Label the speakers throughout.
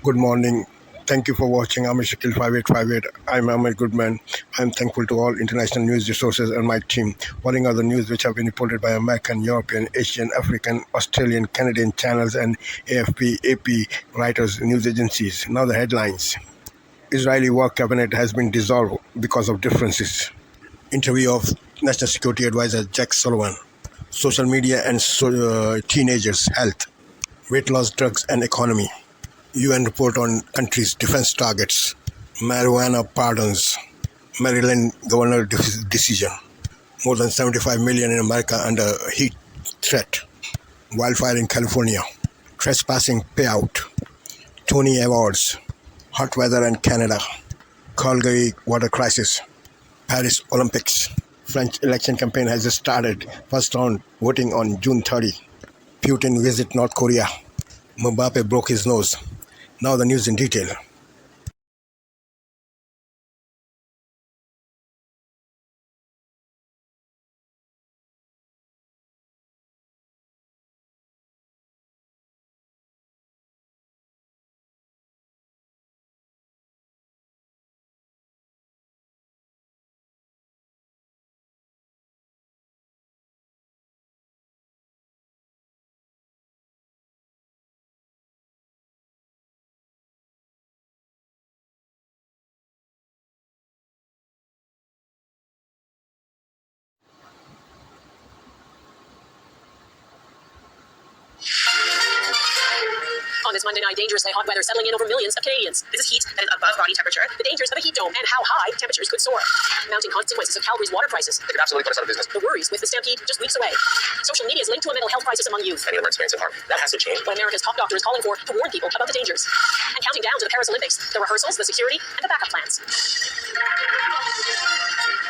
Speaker 1: Good morning. Thank you for watching Amir 5858. I'm Amir Goodman. I'm thankful to all international news resources and my team. Following are the news which have been reported by American, European, Asian, African, Australian, Canadian channels and AFP, AP, writers, news agencies. Now the headlines. Israeli war cabinet has been dissolved because of differences. Interview of National Security Advisor Jack Sullivan. Social media and teenagers' health. Weight loss, drugs and economy. UN report on country's defense targets. Marijuana pardons. Maryland governor decision. More than 75 million in America under heat threat. Wildfire in California. Trespassing payout. Tony Awards. Hot weather in Canada. Calgary water crisis. Paris Olympics. French election campaign has just started. First round voting on June 30. Putin visit North Korea. Mbappe broke his nose. Now the news in detail.
Speaker 2: On this Monday night, dangerously hot weather settling in over millions of Canadians. This is heat that is above body temperature, the dangers of a heat dome, and how high temperatures could soar. Mounting consequences of Calgary's water crisis.
Speaker 3: They could absolutely put us out of business.
Speaker 2: The worries with the stampede just weeks away. Social media is linked to a mental health crisis among youth.
Speaker 3: Many of them are experiencing harm. That has to change.
Speaker 2: What America's top doctor is calling for to warn people about the dangers. And counting down to the Paris Olympics, the rehearsals, the security, and the backup plans.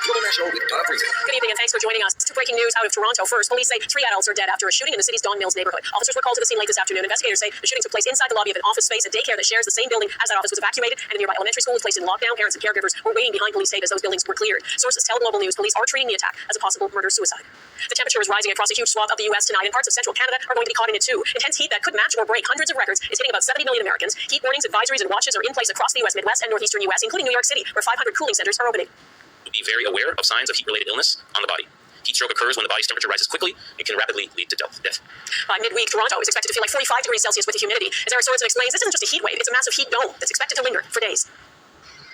Speaker 3: Global National with Donna Friesen.
Speaker 2: Good evening and thanks for joining us. To breaking news out of Toronto. First, police say 3 adults are dead after a shooting in the city's Don Mills neighborhood. Officers were called to the scene late this afternoon. Investigators say the shooting took place inside the lobby of an office space, a daycare that shares the same building as that office was evacuated, and a nearby elementary school was placed in lockdown. Parents and caregivers were waiting behind police tape as those buildings were cleared. Sources tell Global News police are treating the attack as a possible murder-suicide. The temperature is rising across a huge swath of the U.S. tonight, and parts of central Canada are going to be caught in it too. Intense heat that could match or break hundreds of records is hitting about 70 million Americans. Heat warnings, advisories, and watches are in place across the U.S. Midwest and northeastern U.S., including New York City, where 500 cooling centers are opening.
Speaker 4: Be very aware of signs of heat-related illness on the body. Heat stroke occurs when the body's temperature rises quickly and can rapidly lead to death.
Speaker 2: By midweek, Toronto is expected to feel like 45 degrees Celsius with the humidity. As Eric Sorensen explains, this isn't just a heat wave, it's a massive heat dome that's expected to linger for days.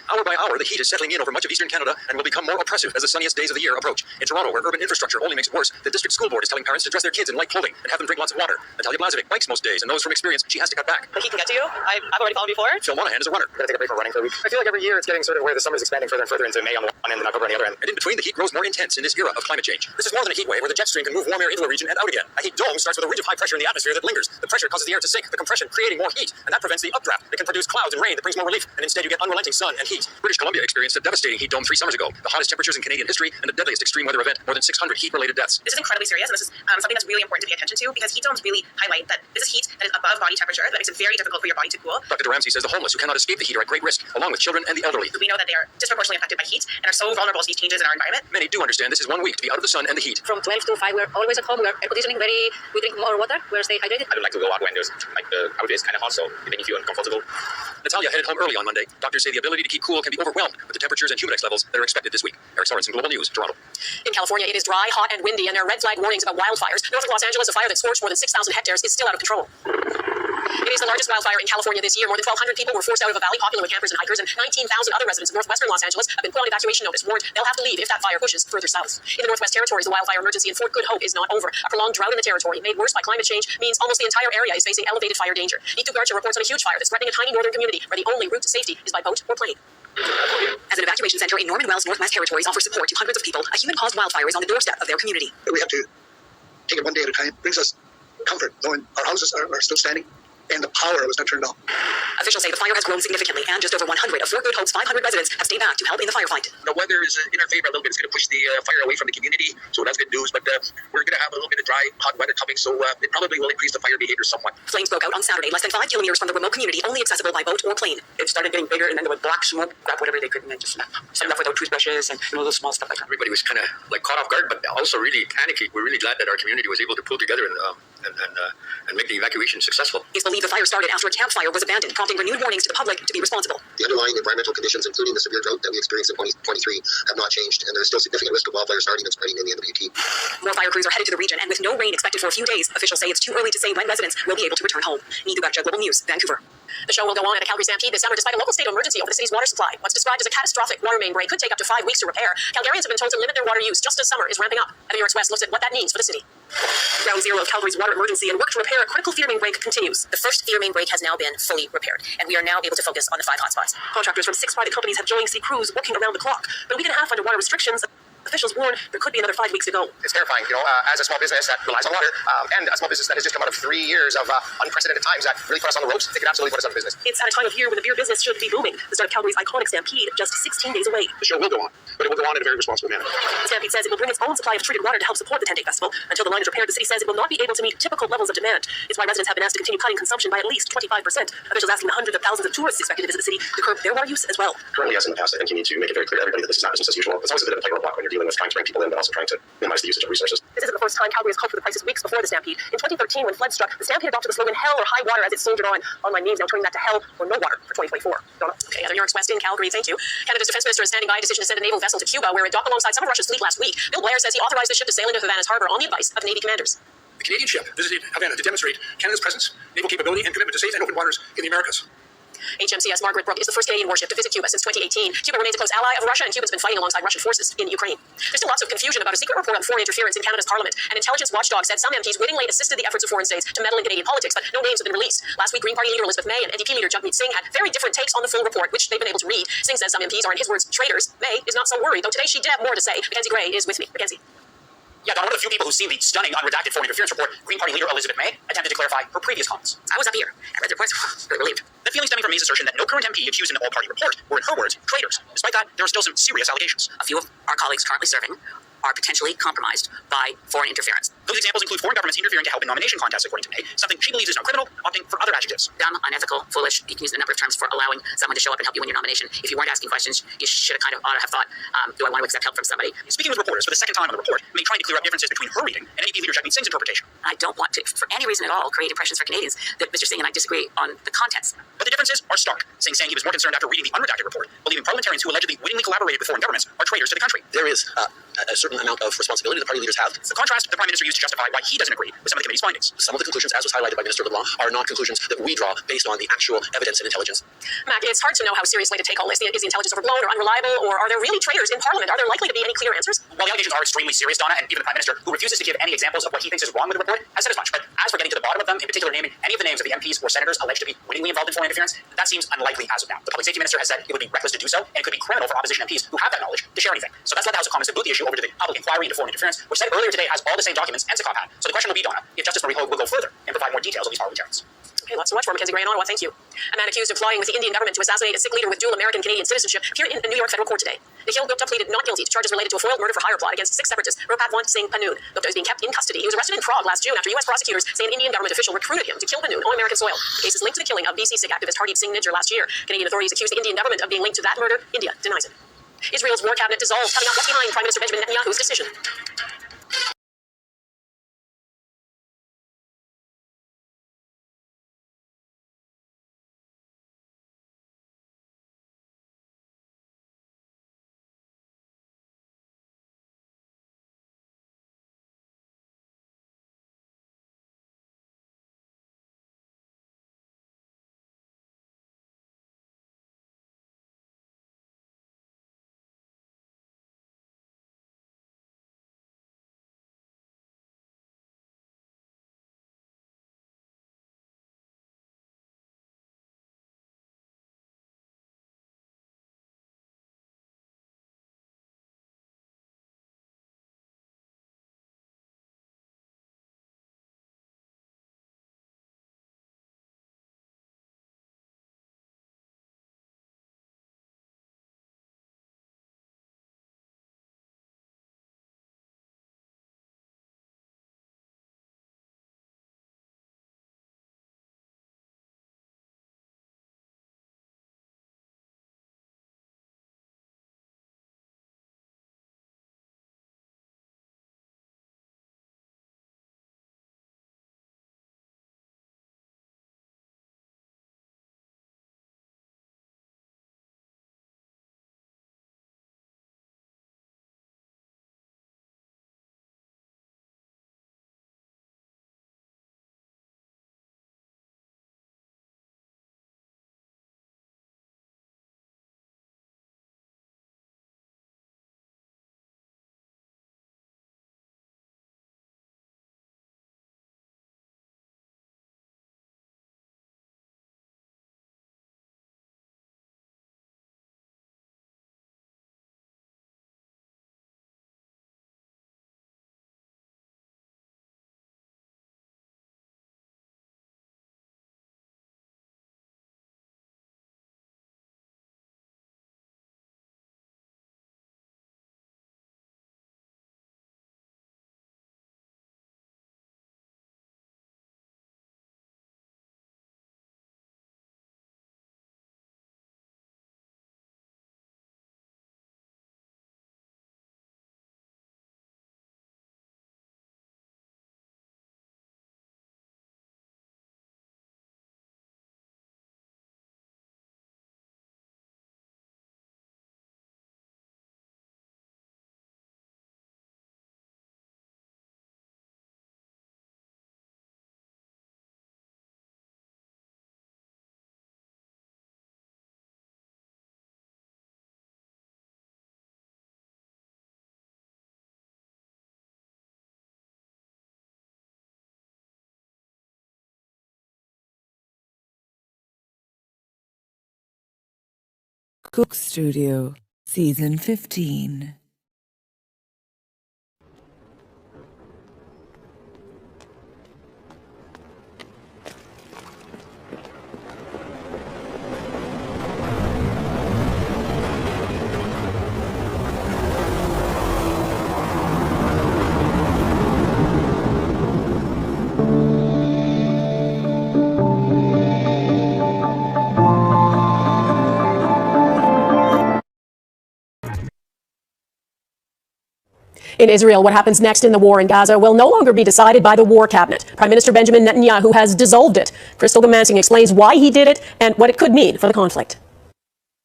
Speaker 5: Hour by hour, the heat is settling in over much of eastern Canada and will become more oppressive as the sunniest days of the year approach. In Toronto, where urban infrastructure only makes it worse, the district school board is telling parents to dress their kids in light clothing and have them drink lots of water. Natalia Blazevic bikes most days and knows from experience she has to cut back.
Speaker 2: The heat can get to you. I've already fallen before.
Speaker 5: Phil Monahan is a runner.
Speaker 3: We're going to take a break from running for a week. I feel like every year it's getting sort of where the summer is expanding further and further into May on the one end and October on the other end.
Speaker 5: And in between, the heat grows more intense in this era of climate change. This is more than a heat wave where the jet stream can move warm air into a region and out again. A heat dome starts with a ridge of high pressure in the atmosphere that lingers. The pressure causes the air to sink, the compression creating more heat, and that prevents the updraft. It can produce clouds and rain that brings more relief, and instead you get unrelenting sun and heat. British Columbia experienced a devastating heat dome 3 summers ago, the hottest temperatures in Canadian history, and the deadliest extreme weather event, more than 600 heat-related deaths.
Speaker 2: This is incredibly serious, and this is something that's really important to pay attention to because heat domes really highlight that this is heat that is above body temperature that makes it very difficult for your body to cool.
Speaker 5: Dr. Ramsey says the homeless who cannot escape the heat are at great risk, along with children and the elderly.
Speaker 2: We know that they are disproportionately affected by heat and are so vulnerable to these changes in our environment.
Speaker 5: Many do understand this is 1 week to be out of the sun and the heat.
Speaker 2: From 12 to 5, we're always at home. We're air conditioning we drink more water. We're stay hydrated.
Speaker 4: I don't like to go out when there's the out is kind of hot, so it makes you feel uncomfortable.
Speaker 5: Natalia headed home early on Monday. Doctors say the ability to keep cool can be overwhelmed with the temperatures and humidex levels that are expected this week. Eric Sorensen, Global News, Toronto.
Speaker 2: In California, it is dry, hot, and windy, and there are red flag warnings about wildfires. North of Los Angeles, a fire that scorched more than 6,000 hectares is still out of control. It is the largest wildfire in California this year. More than 1,200 people were forced out of a valley popular with campers and hikers, and 19,000 other residents of northwestern Los Angeles have been put on evacuation notice, warned they'll have to leave if that fire pushes further south. In the Northwest Territories, the wildfire emergency in Fort Good Hope is not over. A prolonged drought in the territory, made worse by climate change, means almost the entire area is facing elevated fire danger. Neetu Garcha reports on a huge fire that's threatening a tiny northern community where the only route to safety is by boat or plane. As an evacuation center in Norman Wells, Northwest Territories offers support to hundreds of people, a human-caused wildfire is on the doorstep of their community.
Speaker 6: We have to take it one day at a time. It brings us comfort knowing our houses are still standing and the power was not turned off.
Speaker 2: Officials say the fire has grown significantly, and just over 100 of Fort Good Hope's 500 residents have stayed back to help in the firefight.
Speaker 6: The weather is in our favor a little bit. It's going to push the fire away from the community, so that's good news. But we're going to have a little bit of dry, hot weather coming, so it probably will increase the fire behavior somewhat.
Speaker 2: Flames broke out on Saturday, less than 5 kilometers from the remote community, only accessible by boat or plane.
Speaker 7: It started getting bigger, and then there was black smoke, grab whatever they could, and then just set it up with our toothbrushes and those small stuff like that.
Speaker 3: Everybody was kind of like caught off guard, but also really panicky. We're really glad that our community was able to pull together and
Speaker 5: and make the evacuation successful.
Speaker 2: It's believed the fire started after a campfire was abandoned, prompting renewed warnings to the public to be responsible.
Speaker 6: The underlying environmental conditions, including the severe drought that we experienced in 2023, have not changed, and there is still significant risk of wildfire starting and spreading in the NWT.
Speaker 2: More fire crews are headed to the region, and with no rain expected for a few days, officials say it's too early to say when residents will be able to return home. Neetu Gupta, Global News, Vancouver. The show will go on at a Calgary stampede this summer despite a local state of emergency over the city's water supply. What's described as a catastrophic water main break could take up to 5 weeks to repair. Calgarians have been told to limit their water use just as summer is ramping up. Amir Express looks at what that means for the city. Ground zero of Calgary's water emergency and work to repair a critical feeder main break continues. The first feeder main break has now been fully repaired, and we are now able to focus on the 5 hotspots. Contractors from 6 private companies have joined sea crews working around the clock. But a week and a half under water restrictions, officials warn there could be another 5 weeks to go.
Speaker 3: It's terrifying, as a small business that relies on water, and a small business that has just come out of 3 years of unprecedented times that really put us on the ropes. They could absolutely put us out of business.
Speaker 2: It's at a time of year when the beer business should be booming. The start of Calgary's iconic stampede, just 16 days away.
Speaker 6: The show will go on, but it will go on in a very responsible manner.
Speaker 2: The stampede says it will bring its own supply of treated water to help support the 10-day festival. Until the line is repaired, the city says it will not be able to meet typical levels of demand. It's why residents have been asked to continue cutting consumption by at least 25%. Officials asking the hundreds of thousands of tourists expected to visit the city to curb their water use as well.
Speaker 5: Currently, as in the past, I think you need to make it very clear to everybody that this is not business as usual. It's always a bit of a tightrope walk when you're dealing with trying to bring people in, but also trying to minimize the usage of resources.
Speaker 2: This isn't the first time Calgary has called for the crisis weeks before the stampede. In 2013, when floods struck, the stampede adopted the slogan "Hell or High Water" as it soldiered on. Online memes now turning that to "Hell or No Water" for 2024. Donna? Okay, New York's West in Calgary, thank you. Canada's defense minister is standing by a decision to send a naval vessel to Cuba, where it docked alongside some of Russia's fleet last week. Bill Blair says he authorized the ship to sail into Havana's harbor on the advice of Navy commanders.
Speaker 6: The Canadian ship visited Havana to demonstrate Canada's presence, naval capability, and commitment to safe and open waters in the Americas.
Speaker 2: HMCS Margaret Brooke is the first Canadian warship to visit Cuba since 2018. Cuba remains a close ally of Russia, and Cuba's been fighting alongside Russian forces in Ukraine. There's still lots of confusion about a secret report on foreign interference in Canada's parliament. An intelligence watchdog said some MPs wittingly assisted the efforts of foreign states to meddle in Canadian politics, but no names have been released. Last week, Green Party leader Elizabeth May and NDP leader Jagmeet Singh had very different takes on the full report, which they've been able to read. Singh says some MPs are, in his words, traitors. May is not so worried, though today she did have more to say. Mackenzie Gray is with me. Mackenzie.
Speaker 3: Yeah, Don, one of the few people who've seen the stunning unredacted foreign interference report, Green Party leader Elizabeth May attempted to clarify her previous comments.
Speaker 2: I was up here. I read the reports. Very relieved.
Speaker 3: The feeling stemming from May's assertion that no current MP accused in an all-party report were, in her words, traitors. Despite that, there are still some serious allegations.
Speaker 2: A few of our colleagues currently serving are potentially compromised by foreign interference.
Speaker 3: Those examples include foreign governments interfering to help in nomination contests, according to May, something she believes is not criminal, opting for other adjectives.
Speaker 2: Dumb, unethical, foolish. You can use a number of terms for allowing someone to show up and help you win your nomination. If you weren't asking questions, you should have ought to have thought, do I want to accept help from somebody?
Speaker 3: Speaking with reporters for the second time on the report, May trying to clear up differences between her reading and NDP leader Jagmeet Singh's interpretation.
Speaker 2: I don't want to, for any reason at all, create impressions for Canadians that Mr. Singh and I disagree on the contents.
Speaker 3: But the differences are stark. Singh saying he was more concerned after reading the unredacted report, believing parliamentarians who allegedly wittingly collaborated with foreign governments are traitors to the country.
Speaker 5: There is a certain amount of responsibility the party leaders have.
Speaker 3: The contrast the Prime Minister used to justify why he doesn't agree with some of the committee's findings.
Speaker 5: Some of the conclusions, as was highlighted by Minister LeBlanc, are not conclusions that we draw based on the actual evidence and intelligence.
Speaker 2: Mac, it's hard to know how seriously to take all this. Is the intelligence overblown or unreliable, or are there really traitors in Parliament? Are there likely to be any clear answers?
Speaker 3: While the allegations are extremely serious, Donna, and even the Prime Minister, who refuses to give any examples of what he thinks is wrong with the report, has said as much. But as for getting to the bottom of them, in particular naming any of the names of the MPs or senators alleged to be wittingly involved in foreign interference, that seems unlikely as of now. The Public Safety Minister has said it would be reckless to do so, and it could be criminal for opposition MPs who have that knowledge to share anything. So that's led the House of Commons to boot the issue over to the public inquiry into foreign interference, which said earlier today has all the same documents Ensicom had. So the question will be, Donna, if Justice Marie Hogue will go further and provide more details of these parliamentarians.
Speaker 2: Okay, lots so much for Mackenzie Gray in Ottawa. Thank you. A man accused of plotting with the Indian government to assassinate a Sikh leader with dual American-Canadian citizenship appeared in a New York federal court today. Nikhil Gupta pleaded not guilty to charges related to a foiled murder for hire plot against Sikh separatist Rupatwant Singh Panoon. Gupta is being kept in custody. He was arrested in Prague last June after U.S. prosecutors say an Indian government official recruited him to kill Panoon on American soil. The case is linked to the killing of BC Sikh activist Hardeep Singh Nijjar last year. Canadian authorities accuse the Indian government of being linked to that murder. India denies it. Israel's war cabinet dissolved, coming up what's behind Prime Minister Benjamin Netanyahu's decision.
Speaker 8: Cook Studio, Season 15.
Speaker 2: In Israel, what happens next in the war in Gaza will no longer be decided by the war cabinet. Prime Minister Benjamin Netanyahu has dissolved it. Crystal Gamansing explains why he did it and what it could mean for the conflict.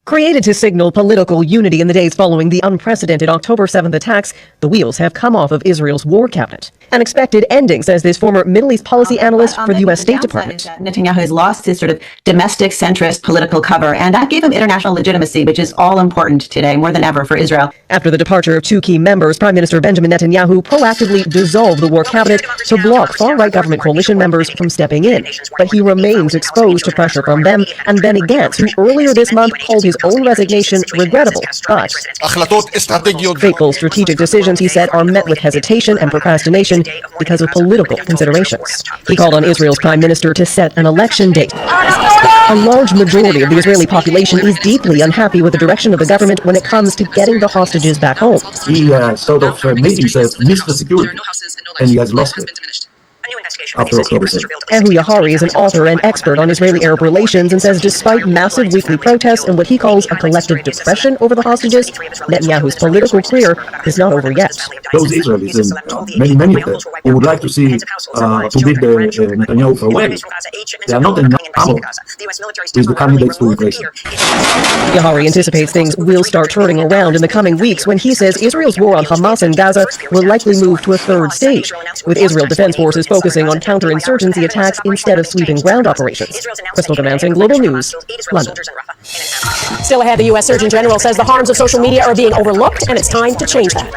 Speaker 9: Created to signal political unity in the days following the unprecedented October 7th attacks, the wheels have come off of Israel's war cabinet. An expected ending, says this former Middle East policy analyst for the U.S. State Department.
Speaker 10: Netanyahu has lost his sort of domestic centrist political cover, and that gave him international legitimacy, which is all important today, more than ever, for Israel.
Speaker 9: After the departure of two key members, Prime Minister Benjamin Netanyahu proactively dissolved the war cabinet to block far-right government coalition members from stepping in. But he remains exposed to pressure from them and Benny Gantz, who earlier this month called his own resignation regrettable. But fateful strategic decisions, he said, are met with hesitation and procrastination because of political considerations. He called on Israel's prime minister to set an election date. A large majority of the Israeli population is deeply unhappy with the direction of the government when it comes to getting the hostages back home.
Speaker 11: He sort of made himself Mr. Security, and he has lost it. After October 7th.
Speaker 9: Ehu Yahari is an author and expert on Israeli-Arab relations and says despite massive weekly protests and what he calls a collective depression over the hostages, Netanyahu's political career is not over yet.
Speaker 11: Those Israelis, and many of them, who would like to see to lead Netanyahu away, they are not enamored with the candidates to replace him.
Speaker 9: Yahari anticipates things will start turning around in the coming weeks when he says Israel's war on Hamas and Gaza will likely move to a third stage, with Israel Defense Forces focusing on counterinsurgency attacks instead of sweeping ground operations. Crystal Gamansing, Global News, London.
Speaker 2: Still ahead, the U.S. Surgeon General says the harms of social media are being overlooked, and it's time to change that.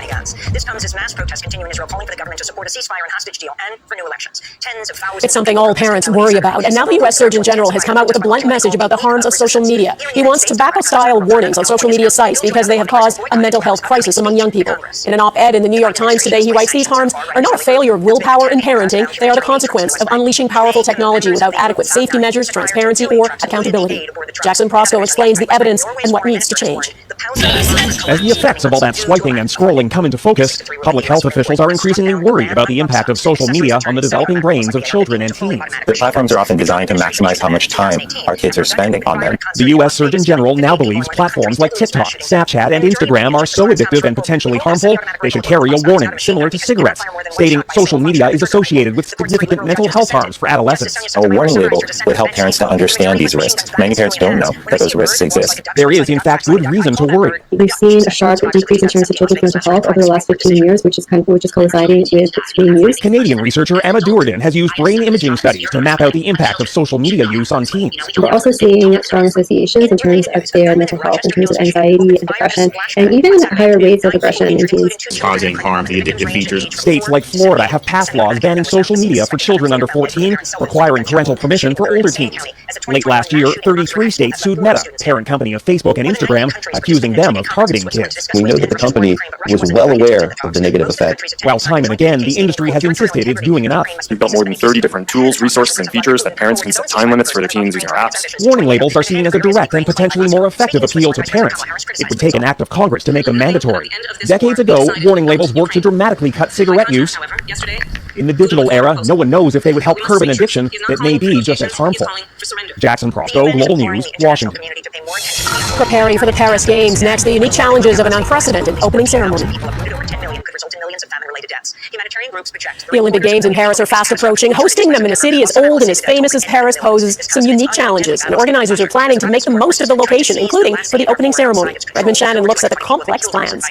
Speaker 3: This comes as mass protests continue in Israel, calling for the government to support a ceasefire and hostage deal and for new elections. Tens of thousands.
Speaker 2: It's something all parents worry about, and now the U.S. Surgeon General has come out with a blunt message about the harms of social media. He wants tobacco-style warnings on social media sites because they have caused a mental health crisis among young people. In an op-ed in the New York Times today, he writes these harms are not a failure of willpower in parenting, they are the consequence of unleashing powerful technology without adequate safety measures, transparency, or accountability. Jackson Prosco explains the evidence and what needs to change.
Speaker 12: As the effects of all that swiping and scrolling come into focus, public health officials are increasingly worried about the impact of social media on the developing brains of children and teens.
Speaker 13: The platforms are often designed to maximize how much time our kids are spending on them.
Speaker 12: The U.S. Surgeon General now believes platforms like TikTok, Snapchat, and Instagram are so addictive and potentially harmful, they should carry a warning similar to cigarettes, stating social media is associated with significant mental health harms for adolescents.
Speaker 13: A warning label would help parents to understand these risks. Many parents don't know that those risks exist.
Speaker 12: There is, in fact, good reason to worry.
Speaker 14: We've seen a sharp decrease in terms of children's mental health over the last 15 years, which is coinciding with screen use.
Speaker 12: Canadian researcher Emma Dourdan has used brain imaging studies to map out the impact of social media use on teens.
Speaker 14: We're also seeing strong associations in terms of their mental health, in terms of anxiety and depression, and even higher rates of aggression in teens.
Speaker 13: Causing harm, the addictive features.
Speaker 12: States like Florida have passed laws banning social media for children under 14, requiring parental permission for older teens. Late last year, 33 states sued Meta, parent company of Facebook and Instagram, accusing them of targeting kids.
Speaker 13: We know that the company was well aware of the negative effect.
Speaker 12: While time and again, the industry has insisted it's doing enough.
Speaker 13: We've built more than 30 different tools, resources, and features that parents can set time limits for their teens using our apps.
Speaker 12: Warning labels are seen as a direct and potentially more effective appeal to parents. It would take an act of Congress to make them mandatory. Decades ago, warning labels worked to dramatically cut cigarette use. In the digital era, no one knows if they would help curb an addiction that may be just as harmful. Jackson Prosco, Global News, Washington.
Speaker 2: Preparing for the Paris Games next, the unique challenges of an unprecedented opening ceremony. The Olympic Games in Paris are fast approaching. Hosting them in a city as old and as famous as Paris poses some unique challenges, and organizers are planning to make the most of the location, including for the opening ceremony. Redmond Shannon looks at the complex plans.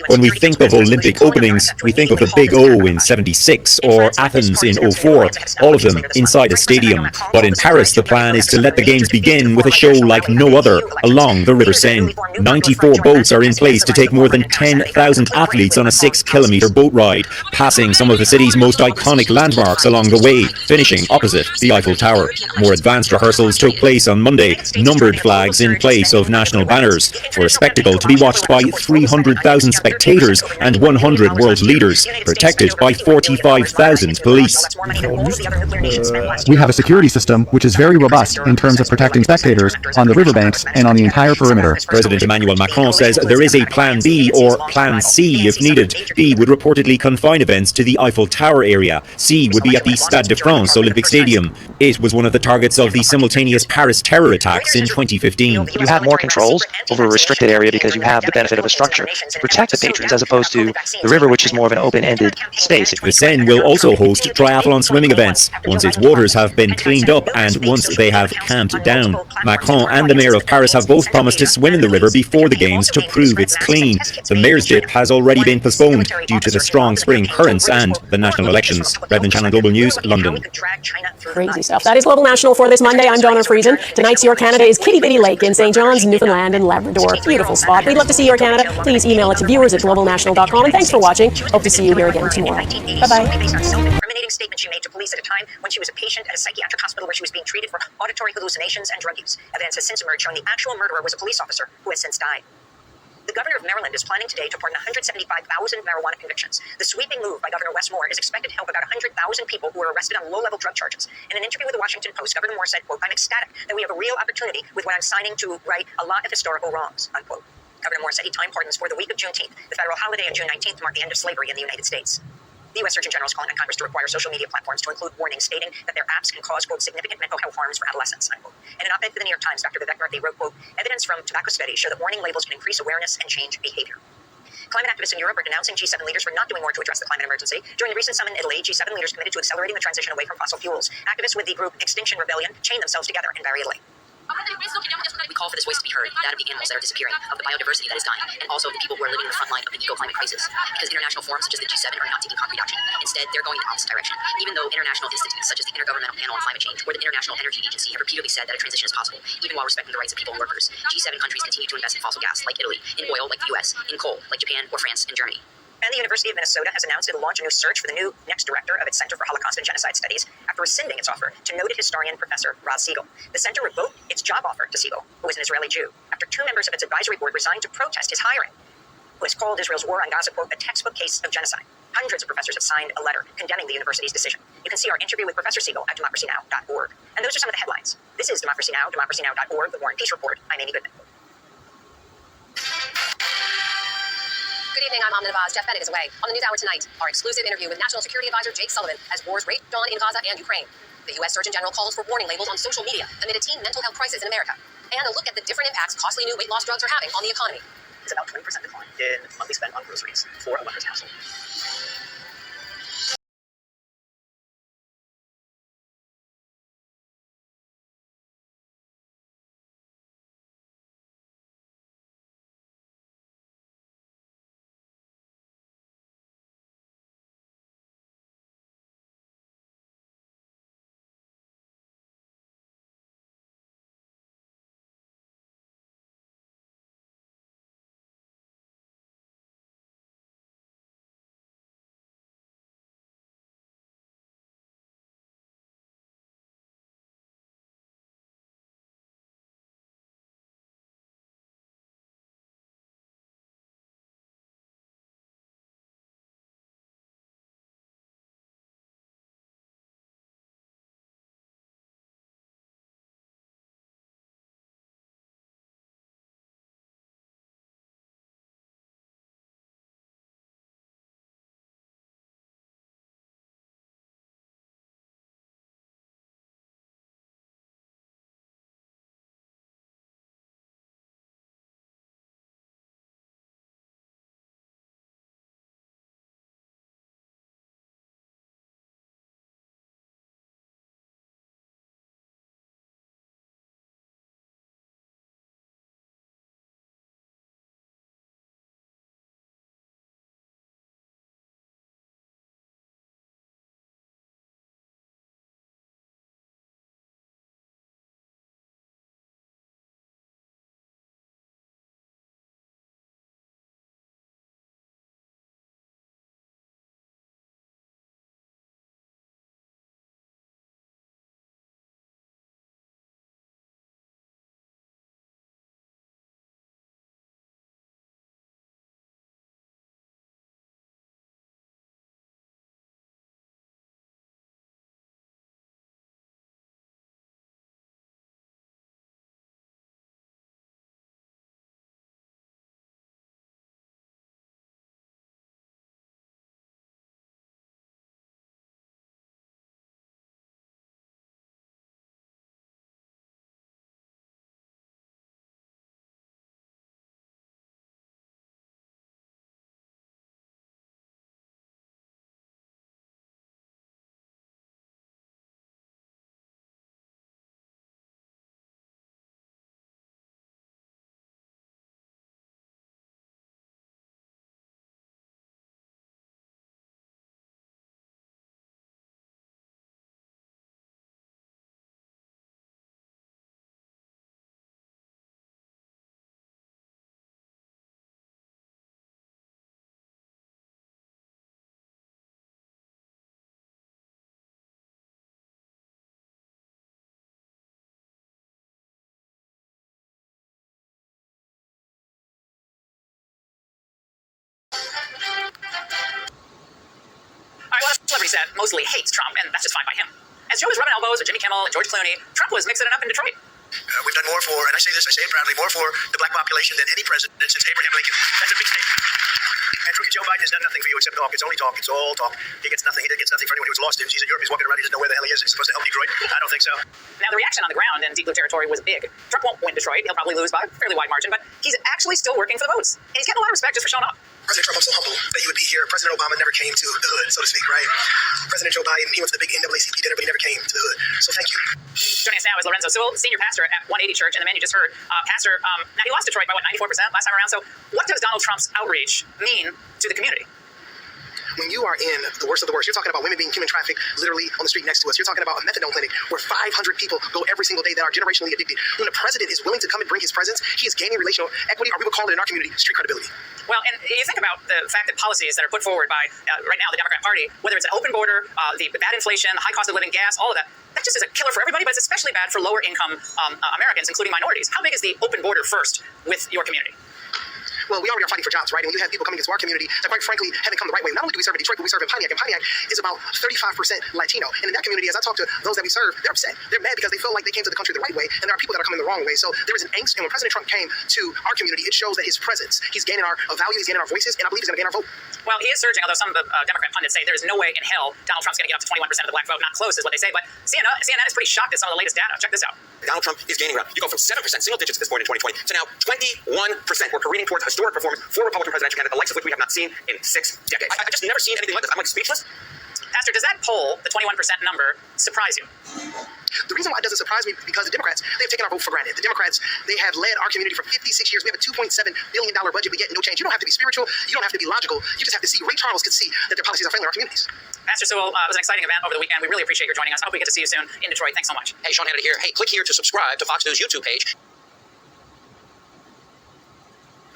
Speaker 15: When we think of Olympic openings, we think of the Big O in '76 or Athens in '04, all of them inside a stadium. But in Paris, the plan is to let the Games begin with a show like no other along the River Seine. 94 boats are in place to take more than 10,000 athletes on a 6-kilometer boat ride. night, passing some of the city's most iconic landmarks along the way, finishing opposite the Eiffel Tower. More advanced rehearsals took place on Monday, numbered flags in place of national banners, for a spectacle to be watched by 300,000 spectators and 100 world leaders, protected by 45,000 police.
Speaker 16: We have a security system which is very robust in terms of protecting spectators on the riverbanks and on the entire perimeter.
Speaker 15: President Emmanuel Macron says there is a Plan B or Plan C if needed. B would reportedly confine events to the Eiffel Tower area. C would be at the Stade de France Olympic Stadium. It was one of the targets of the simultaneous Paris terror attacks in 2015.
Speaker 17: You have more controls over a restricted area because you have the benefit of a structure to protect the patrons as opposed to the river, which is more of an open-ended space.
Speaker 15: The Seine will also host triathlon swimming events once its waters have been cleaned up and once they have camped down. Macron and the mayor of Paris have both promised to swim in the river before the games to prove it's clean. The mayor's dip has already been postponed due to the strong spring currents and the national elections. Redmond Channel Global News, London.
Speaker 2: Crazy stuff. That is Global National for this Monday. I'm Donna Friesen. Tonight's Your Canada is Kitty Bitty Lake in St. John's, Newfoundland and Labrador. Beautiful spot. We'd love to see Your Canada. Please email it to viewers@globalnational.com. And thanks for watching. Hope to see you here again tomorrow. Bye-bye.
Speaker 3: Incriminating statement she made to police at a time when she was a patient at a psychiatric hospital where she was being treated for auditory hallucinations and drug use. Evidence has since emerged showing the actual murderer was a police officer who has since died. The governor of Maryland is planning today to pardon 175,000 marijuana convictions. The sweeping move by Governor Wes Moore is expected to help about 100,000 people who were arrested on low-level drug charges. In an interview with the Washington Post, Governor Moore said, quote, "I'm ecstatic that we have a real opportunity with what I'm signing to right a lot of historical wrongs," unquote. Governor Moore said he timed pardons for the week of Juneteenth, the federal holiday of June 19th to mark the end of slavery in the United States. The U.S. Surgeon General is calling on Congress to require social media platforms to include warnings stating that their apps can cause, quote, "significant mental health harms for adolescents," unquote. In an op-ed for the New York Times, Dr. Vivek Murthy wrote, quote, "Evidence from tobacco studies show that warning labels can increase awareness and change behavior." Climate activists in Europe are denouncing G7 leaders for not doing more to address the climate emergency. During the recent summit in Italy, G7 leaders committed to accelerating the transition away from fossil fuels. Activists with the group Extinction Rebellion chained themselves together in Bari, Italy.
Speaker 2: We call for this voice to be heard, that of the animals that are disappearing, of the biodiversity that is dying, and also of the people who are living in the front line of the eco-climate crisis. Because international forums such as the G7 are not taking concrete action. Instead, they're going the opposite direction. Even though international institutes such as the Intergovernmental Panel on Climate Change or the International Energy Agency have repeatedly said that a transition is possible, even while respecting the rights of people and workers, G7 countries continue to invest in fossil gas, like Italy, in oil, like the US, in coal, like Japan or France and Germany.
Speaker 3: And the University of Minnesota has announced it'll launch a new search for the new next director of its Center for Holocaust and Genocide Studies after rescinding its offer to noted historian Professor Raz Siegel. The center revoked its job offer to Siegel, who is an Israeli Jew, after 2 members of its advisory board resigned to protest his hiring, who has called Israel's war on Gaza, quote, "a textbook case of genocide." Hundreds of professors have signed a letter condemning the university's decision. You can see our interview with Professor Siegel at democracynow.org. And those are some of the headlines. This is Democracy Now!, democracynow.org, the War and Peace Report. I'm Amy Goodman.
Speaker 2: Good evening, I'm Amna Navaz. Jeff Bennett is away. On the NewsHour tonight, our exclusive interview with National Security Advisor Jake Sullivan as wars rage on in Gaza and Ukraine. The U.S. Surgeon General calls for warning labels on social media amid a teen mental health crisis in America. And a look at the different impacts costly new weight loss drugs are having on the economy.
Speaker 3: Is about 20% decline in monthly spend on groceries for a worker's household.
Speaker 2: he said, mostly hates Trump, and that's just fine by him. As Joe was rubbing elbows with Jimmy Kimmel and George Clooney, Trump was mixing it up in Detroit.
Speaker 18: We've done more for, and I say this, I say it proudly, more for the black population than any president since Abraham Lincoln. That's a big statement. And Crooked Joe Biden has done nothing for you except talk. It's only talk. It's all talk. He gets nothing. He gets nothing for anyone who was lost. He's in Europe. He's walking around. He doesn't know where the hell he is. He's supposed to help Detroit. I don't think so.
Speaker 2: Now, the reaction on the ground in Deep Blue territory was big. Trump won't win Detroit. He'll probably lose by a fairly wide margin, but he's actually still working for the votes. And he's getting a lot of respect just for showing up.
Speaker 18: President Trump, I'm so humble that you would be here. President Obama never came to the hood, so to speak, right? President Joe Biden, he went to the big NAACP dinner, but he never came to the hood. So thank you.
Speaker 2: Joining us now is Lorenzo Sewell, senior pastor at 180 Church, and the man you just heard, Pastor, now he lost Detroit by, 94% last time around. So what does Donald Trump's outreach mean to the community?
Speaker 18: When you are in the worst of the worst, you're talking about women being human trafficked literally on the street next to us. You're talking about a methadone clinic where 500 people go every single day that are generationally addicted. When the president is willing to come and bring his presence, he is gaining relational equity, or we would call it in our community, street credibility.
Speaker 2: Well, and you think about the fact that policies that are put forward by, right now, the Democrat Party, whether it's an open border, the bad inflation, the high cost of living, gas, all of that, that just is a killer for everybody, but it's especially bad for lower income Americans, including minorities. How big is the open border first with your community?
Speaker 18: Well, we already are fighting for jobs, right? And when you have people coming into our community that, quite frankly, haven't come the right way, not only do we serve in Detroit, but we serve in Pontiac. And Pontiac is about 35% Latino. And in that community, as I talk to those that we serve, they're upset. They're mad because they feel like they came to the country the right way, and there are people that are coming the wrong way. So there is an angst. And when President Trump came to our community, it shows that his presence, he's gaining our value, he's gaining our voices, and I believe he's going to gain our vote.
Speaker 2: Well, he is surging, although some Democrat pundits say there is no way in hell Donald Trump's going to get up to 21% of the black vote. Not close is what they say, but CNN is pretty shocked at some of the latest data. Check this out.
Speaker 5: Donald Trump is gaining ground. You go from 7%, single digits at this point in 2020, to now 21%. We're careening towards historic performance for Republican presidential candidate, the likes of which we have not seen in 6 decades. I just never seen anything like this. I'm like speechless.
Speaker 2: Pastor, does that poll, the 21% number, surprise you?
Speaker 18: The reason why it doesn't surprise me is because the Democrats, they've taken our vote for granted. The Democrats, they have led our community for 56 years. We have a $2.7 billion budget, but yet no change. You don't have to be spiritual. You don't have to be logical. You just have to see. Ray Charles could see that their policies are failing our communities.
Speaker 2: Pastor Sewell, it was an exciting event over the weekend. We really appreciate your joining us. I hope we get to see you soon in Detroit. Thanks so much.
Speaker 3: Hey, Sean Hannity here. Hey, click here to subscribe to Fox News YouTube page.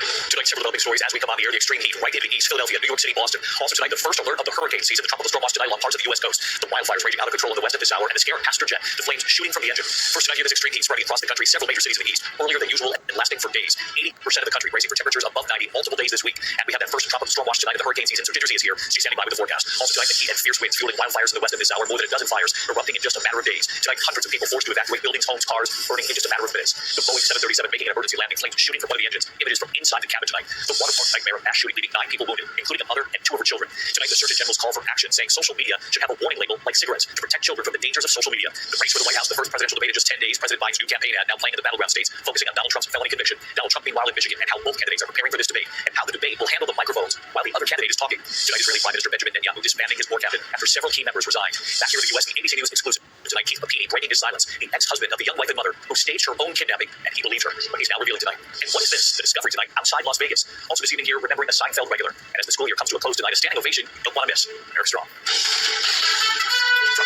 Speaker 3: Tonight, several developing stories as we come on the air. The extreme heat right into the east, Philadelphia, New York City, Boston. Also tonight, the first alert of the hurricane season. The tropical storm watch tonight along parts of the U.S. coast. The wildfires raging out of control in the west at this hour, and the scare passenger jet. The flames shooting from the engine. First tonight, here, this extreme heat spreading across the country. Several major cities in the east, earlier than usual and lasting for days. 80% of the country bracing for temperatures above 90 multiple days this week. And we have that first tropical storm watch tonight of the hurricane season. So Ginger Z is here. She's standing by with the forecast. Also tonight, the heat and fierce winds fueling wildfires in the west at this hour. More than a dozen fires erupting in just a matter of days. Tonight, hundreds of people forced to evacuate buildings, homes, cars, burning in just a matter of minutes. The Boeing 737 making an emergency landing, flames shooting from one of the engines. Images from inside the cabin tonight. The water park nightmare of mass shooting leaving 9 people wounded, including a mother and 2 of her children. Tonight, the Surgeon General's call for action, saying social media should have a warning label like cigarettes to protect children from the dangers of social media. The race for the White House, the first presidential debate in just 10 days. President Biden's new campaign ad now playing in the battleground states, focusing on Donald Trump's felony conviction. Donald Trump, meanwhile, in Michigan, and how both candidates are preparing for this debate, and how the debate will handle the microphones while the other candidate is talking. Tonight, Israeli Prime Minister Benjamin Netanyahu disbanding his war cabinet after several key members resigned. Back here in the U.S., the ABC News exclusive. Tonight, Keith Lapini breaking his silence, the ex-husband of the young wife and mother who staged her own kidnapping, and he believed her, but he's now revealing tonight. And what is this? The discovery tonight outside Las Vegas. Also this evening here, remembering a Seinfeld regular. And as the school year comes to a close tonight, a standing ovation you don't want to miss. Eric Strong.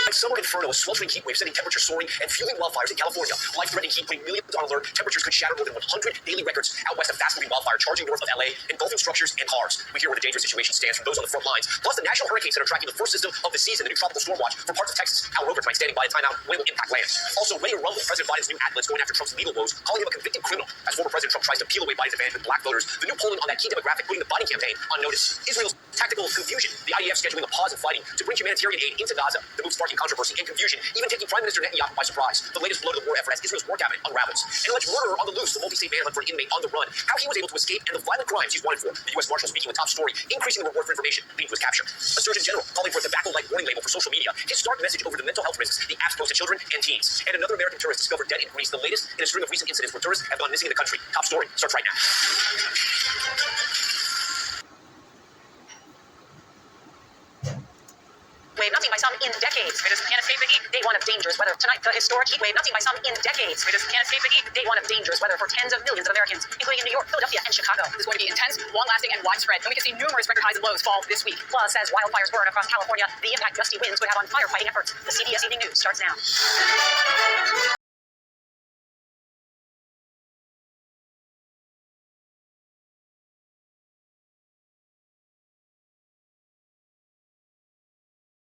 Speaker 5: From summer inferno, a sweltering heat wave sending temperatures soaring and fueling wildfires in California. Life-threatening heat putting millions on alert. Temperatures could shatter more than 100 daily records out west of fast-moving wildfire charging north of LA, engulfing structures and cars. We hear where the dangerous situation stands from those on the front lines. Plus, the National Hurricane Center tracking the first system of the season, the new tropical storm watch for parts of Texas. Al Roker tonight standing by a timeout when it will impact land. Also, ready to rumble President Biden's new atlas going after Trump's legal woes, calling him a convicted criminal. As former President Trump tries to peel away Biden's advantage with black voters, the new polling on that key demographic putting the Biden campaign on notice. Israel's tactical confusion. The IDF scheduling a pause in fighting to bring humanitarian aid into Gaza. The move sparking controversy and confusion, even taking Prime Minister Netanyahu by surprise. The latest blow to the war effort as Israel's war cabinet unravels. An alleged murderer on the loose, the multi-state manhunt for an inmate on the run. How he was able to escape and the violent crimes he's wanted for. The U.S. Marshal speaking with top story, increasing the reward for information, leading to his capture. A Surgeon General calling for a tobacco-like warning label for social media. His stark message over the mental health risks the apps pose to children and teens. And another American tourist discovered dead in Greece, the latest in a string of recent incidents where tourists have gone missing in the country. Top story starts right now.
Speaker 2: Wave not seen by some in decades. It is can't escape the heat. Day 1 of dangerous weather. Tonight, the historic heat wave not seen by some in decades. It is can't escape the heat. Day 1 of dangerous weather for tens of millions of Americans, including in New York, Philadelphia, and Chicago. This is going to be intense, long-lasting, and widespread. And we can see numerous record highs and lows fall this week. Plus, as wildfires burn across California, the impact gusty winds could have on firefighting efforts. The CBS Evening News starts now.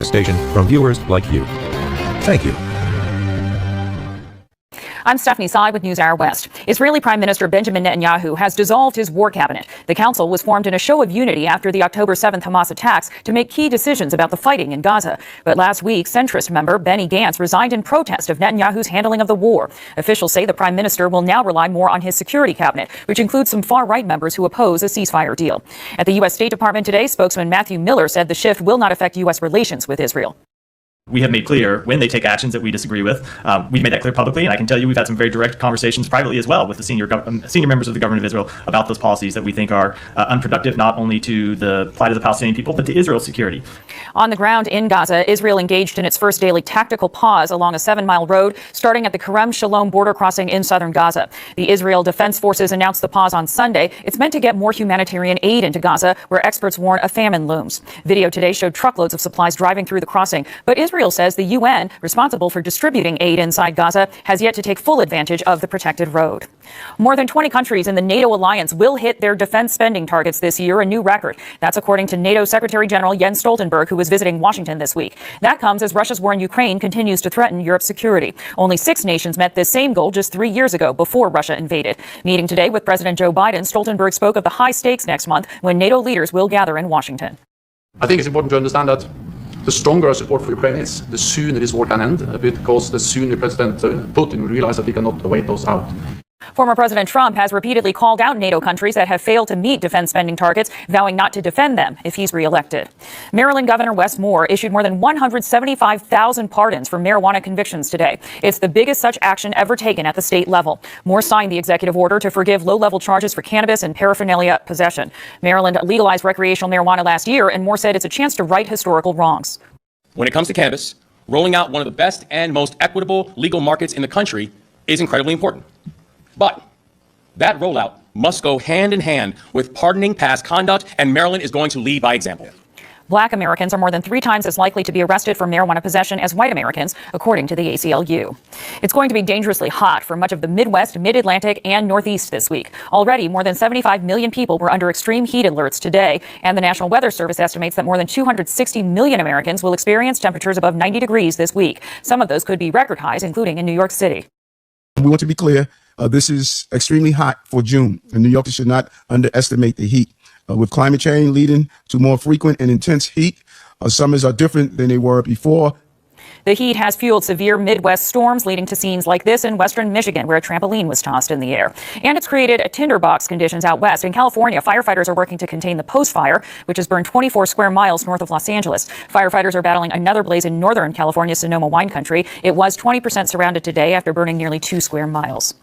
Speaker 19: Station from viewers like you. Thank you. I'm Stephanie Tsai with NewsHour West. Israeli Prime Minister Benjamin Netanyahu has dissolved his war cabinet. The council was formed in a show of unity after the October 7th Hamas attacks to make key decisions about the fighting in Gaza. But last week, centrist member Benny Gantz resigned in protest of Netanyahu's handling of the war. Officials say the prime minister will now rely more on his security cabinet, which includes some far-right members who oppose a ceasefire deal. At the U.S. State Department today, spokesman Matthew Miller said the shift will not affect U.S. relations with Israel.
Speaker 20: We have made clear when they take actions that we disagree with. We've made that clear publicly, and I can tell you we've had some very direct conversations privately as well with the senior members of the government of Israel about those policies that we think are unproductive, not only to the plight of the Palestinian people, but to Israel's security.
Speaker 19: On the ground in Gaza, Israel engaged in its first daily tactical pause along a 7-mile road, starting at the Kerem Shalom border crossing in southern Gaza. The Israel Defense Forces announced the pause on Sunday. It's meant to get more humanitarian aid into Gaza, where experts warn a famine looms. Video today showed truckloads of supplies driving through the crossing, but Israel says the UN, responsible for distributing aid inside Gaza, has yet to take full advantage of the protected road. More than 20 countries in the NATO alliance will hit their defense spending targets this year, a new record. That's according to NATO Secretary General Jens Stoltenberg, who was visiting Washington this week. That comes as Russia's war in Ukraine continues to threaten Europe's security. Only 6 nations met this same goal just 3 years ago, before Russia invaded. Meeting today with President Joe Biden, Stoltenberg spoke of the high stakes next month when NATO leaders will gather in Washington.
Speaker 21: I think it's important to understand that the stronger our support for Ukraine is, the sooner this war can end, because the sooner President Putin will realize that he cannot wait those out.
Speaker 19: Former President Trump has repeatedly called out NATO countries that have failed to meet defense spending targets, vowing not to defend them if he's reelected. Maryland Governor Wes Moore issued more than 175,000 pardons for marijuana convictions today. It's the biggest such action ever taken at the state level. Moore signed the executive order to forgive low-level charges for cannabis and paraphernalia possession. Maryland legalized recreational marijuana last year, and Moore said it's a chance to right historical wrongs.
Speaker 22: When it comes to cannabis, rolling out one of the best and most equitable legal markets in the country is incredibly important. But that rollout must go hand in hand with pardoning past conduct, and Maryland is going to lead by example.
Speaker 19: Black Americans are more than 3 times as likely to be arrested for marijuana possession as white Americans, according to the ACLU. It's going to be dangerously hot for much of the Midwest, Mid-Atlantic, and Northeast this week. Already, more than 75 million people were under extreme heat alerts today, and the National Weather Service estimates that more than 260 million Americans will experience temperatures above 90 degrees this week. Some of those could be record highs, including in New York City.
Speaker 23: We want to be clear, this is extremely hot for June, and New Yorkers should not underestimate the heat. With climate change leading to more frequent and intense heat, summers are different than they were before.
Speaker 19: The heat has fueled severe Midwest storms, leading to scenes like this in western Michigan, where a trampoline was tossed in the air. And it's created tinderbox conditions out west. In California, firefighters are working to contain the Post Fire, which has burned 24 square miles north of Los Angeles. Firefighters are battling another blaze in northern California's Sonoma wine country. It was 20% surrounded today after burning nearly 2 square miles.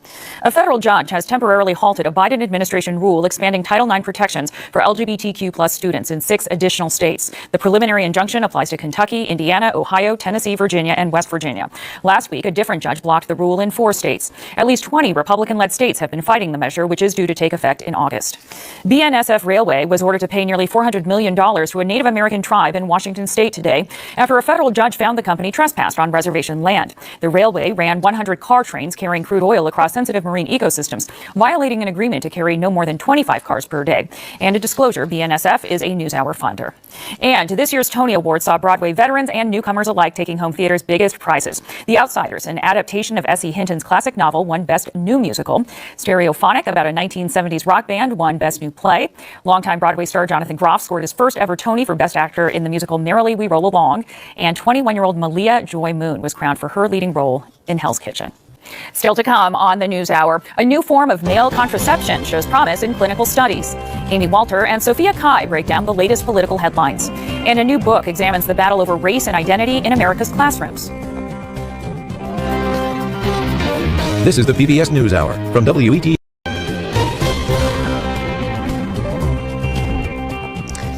Speaker 19: A federal judge has temporarily halted a Biden administration rule expanding Title IX protections for LGBTQ+ students in 6 additional states. The preliminary injunction applies to Kentucky, Indiana, Ohio, Tennessee, Virginia, and West Virginia. Last week, a different judge blocked the rule in 4 states. At least 20 Republican-led states have been fighting the measure, which is due to take effect in August. BNSF Railway was ordered to pay nearly $400 million to a Native American tribe in Washington state today after a federal judge found the company trespassed on reservation land. The railway ran 100 car trains carrying crude oil across sensitive marine ecosystems, violating an agreement to carry no more than 25 cars per day. And a disclosure, BNSF is a NewsHour funder. And this year's Tony Awards saw Broadway veterans and newcomers alike taking home theater's biggest prizes. The Outsiders, an adaptation of S.E. Hinton's classic novel, won Best New Musical. Stereophonic, about a 1970s rock band, won Best New Play. Longtime Broadway star Jonathan Groff scored his first ever Tony for Best Actor in the musical Merrily We Roll Along. And 21-year-old Malia Joy Moon was crowned for her leading role in Hell's Kitchen. Still to come on the NewsHour, a new form of male contraception shows promise in clinical studies. Amy Walter and Sophia Kai break down the latest political headlines. And a new book examines the battle over race and identity in America's classrooms.
Speaker 24: This is the PBS NewsHour from WET.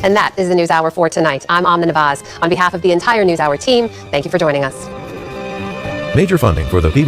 Speaker 25: And that is the NewsHour for tonight. I'm Amna Navaz. On behalf of the entire NewsHour team, thank you for joining us.
Speaker 24: Major funding for the PBS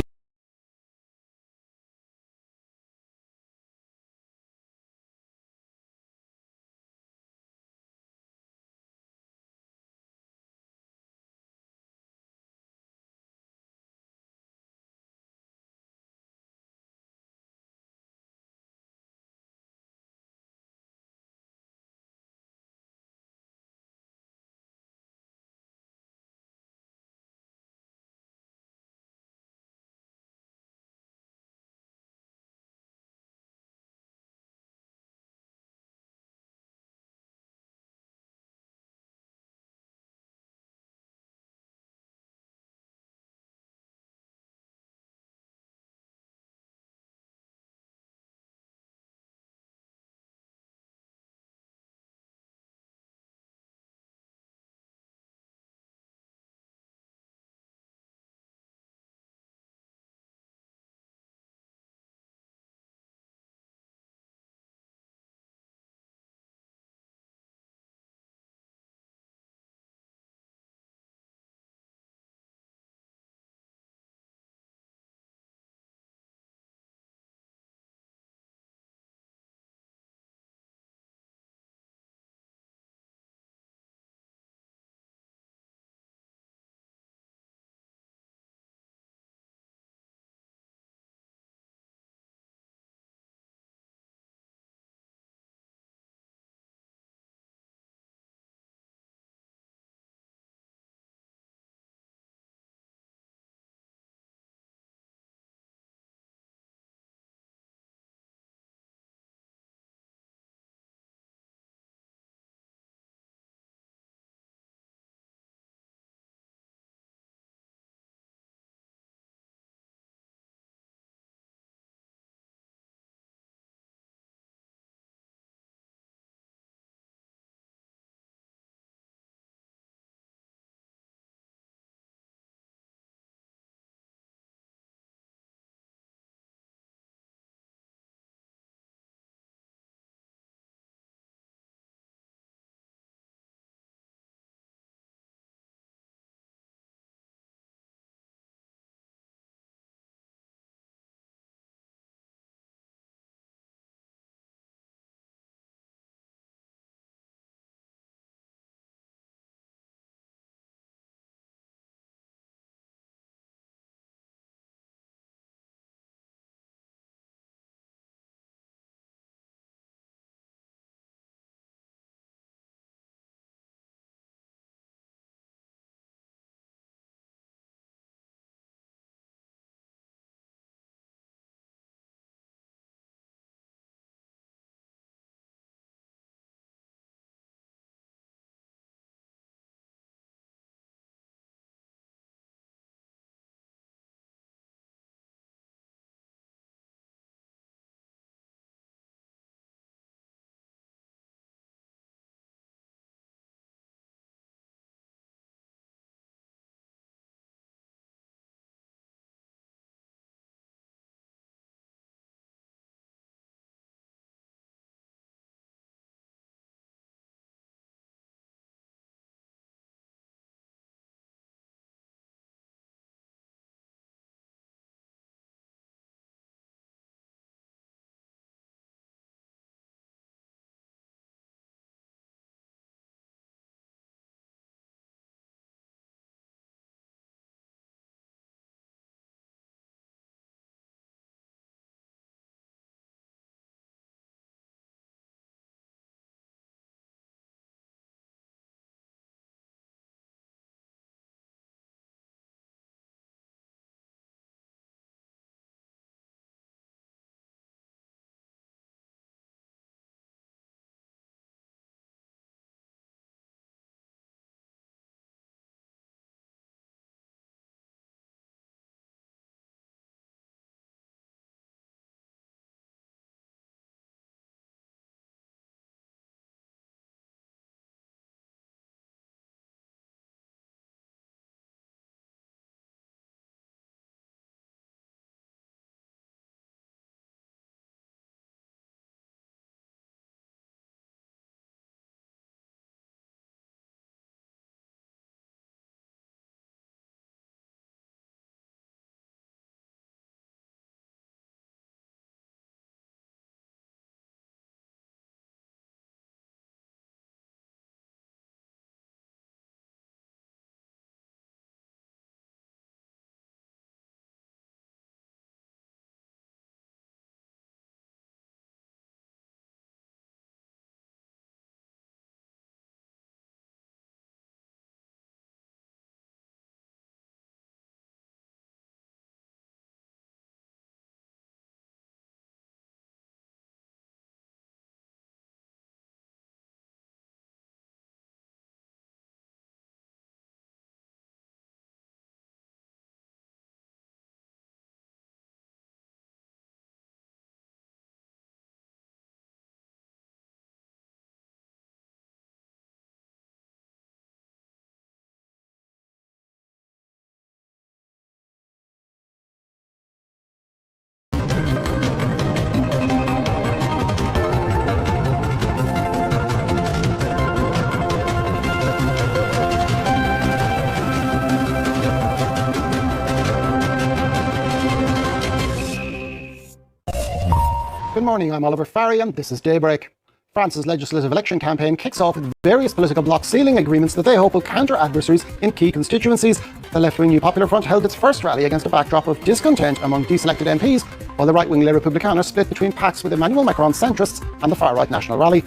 Speaker 1: morning, I'm Oliver Farry and this is Daybreak. France's legislative election campaign kicks off with various political blocs sealing agreements that they hope will counter adversaries in key constituencies. The left-wing New Popular Front held its first rally against a backdrop of discontent among deselected MPs, while the right-wing Les Républicains split between pacts with Emmanuel Macron's centrists and the far-right National Rally.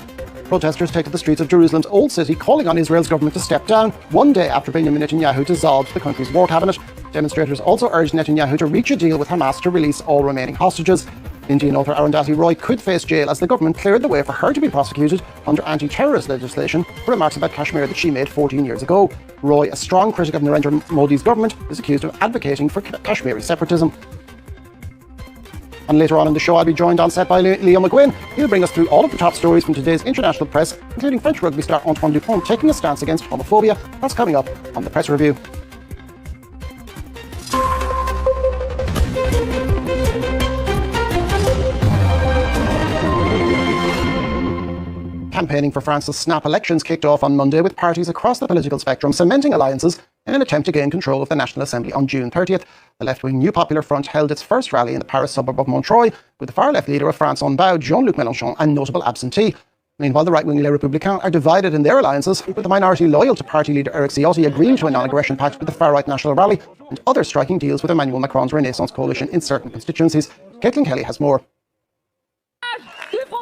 Speaker 1: Protesters take to the streets of Jerusalem's Old City, calling on Israel's government to step down, one day after Benjamin Netanyahu dissolved the country's war cabinet. Demonstrators also urged Netanyahu to reach a deal with Hamas to release all remaining hostages. Indian author Arundhati Roy could face jail as the government cleared the way for her to be prosecuted under anti-terrorist legislation for remarks about Kashmir that she made 14 years ago. Roy, a strong critic of Narendra Modi's government, is accused of advocating for Kashmiri separatism. And later on in the show, I'll be joined on set by Leo McGuinn. He'll bring us through all of the top stories from today's international press, including French rugby star Antoine Dupont taking a stance against homophobia. That's coming up on the Press Review. Campaigning for France's snap elections kicked off on Monday, with parties across the political spectrum cementing alliances in an attempt to gain control of the National Assembly on June 30th. The left-wing New Popular Front held its first rally in the Paris suburb of Montreuil, with the far-left leader of France Unbowed, Jean-Luc Mélenchon, a notable absentee. Meanwhile, the right-wing Les Républicains are divided in their alliances, with the minority loyal to party leader Eric Ciotti agreeing to a non-aggression pact with the far-right National Rally, and others striking deals with Emmanuel Macron's Renaissance coalition in certain constituencies. Caitlin Kelly has more.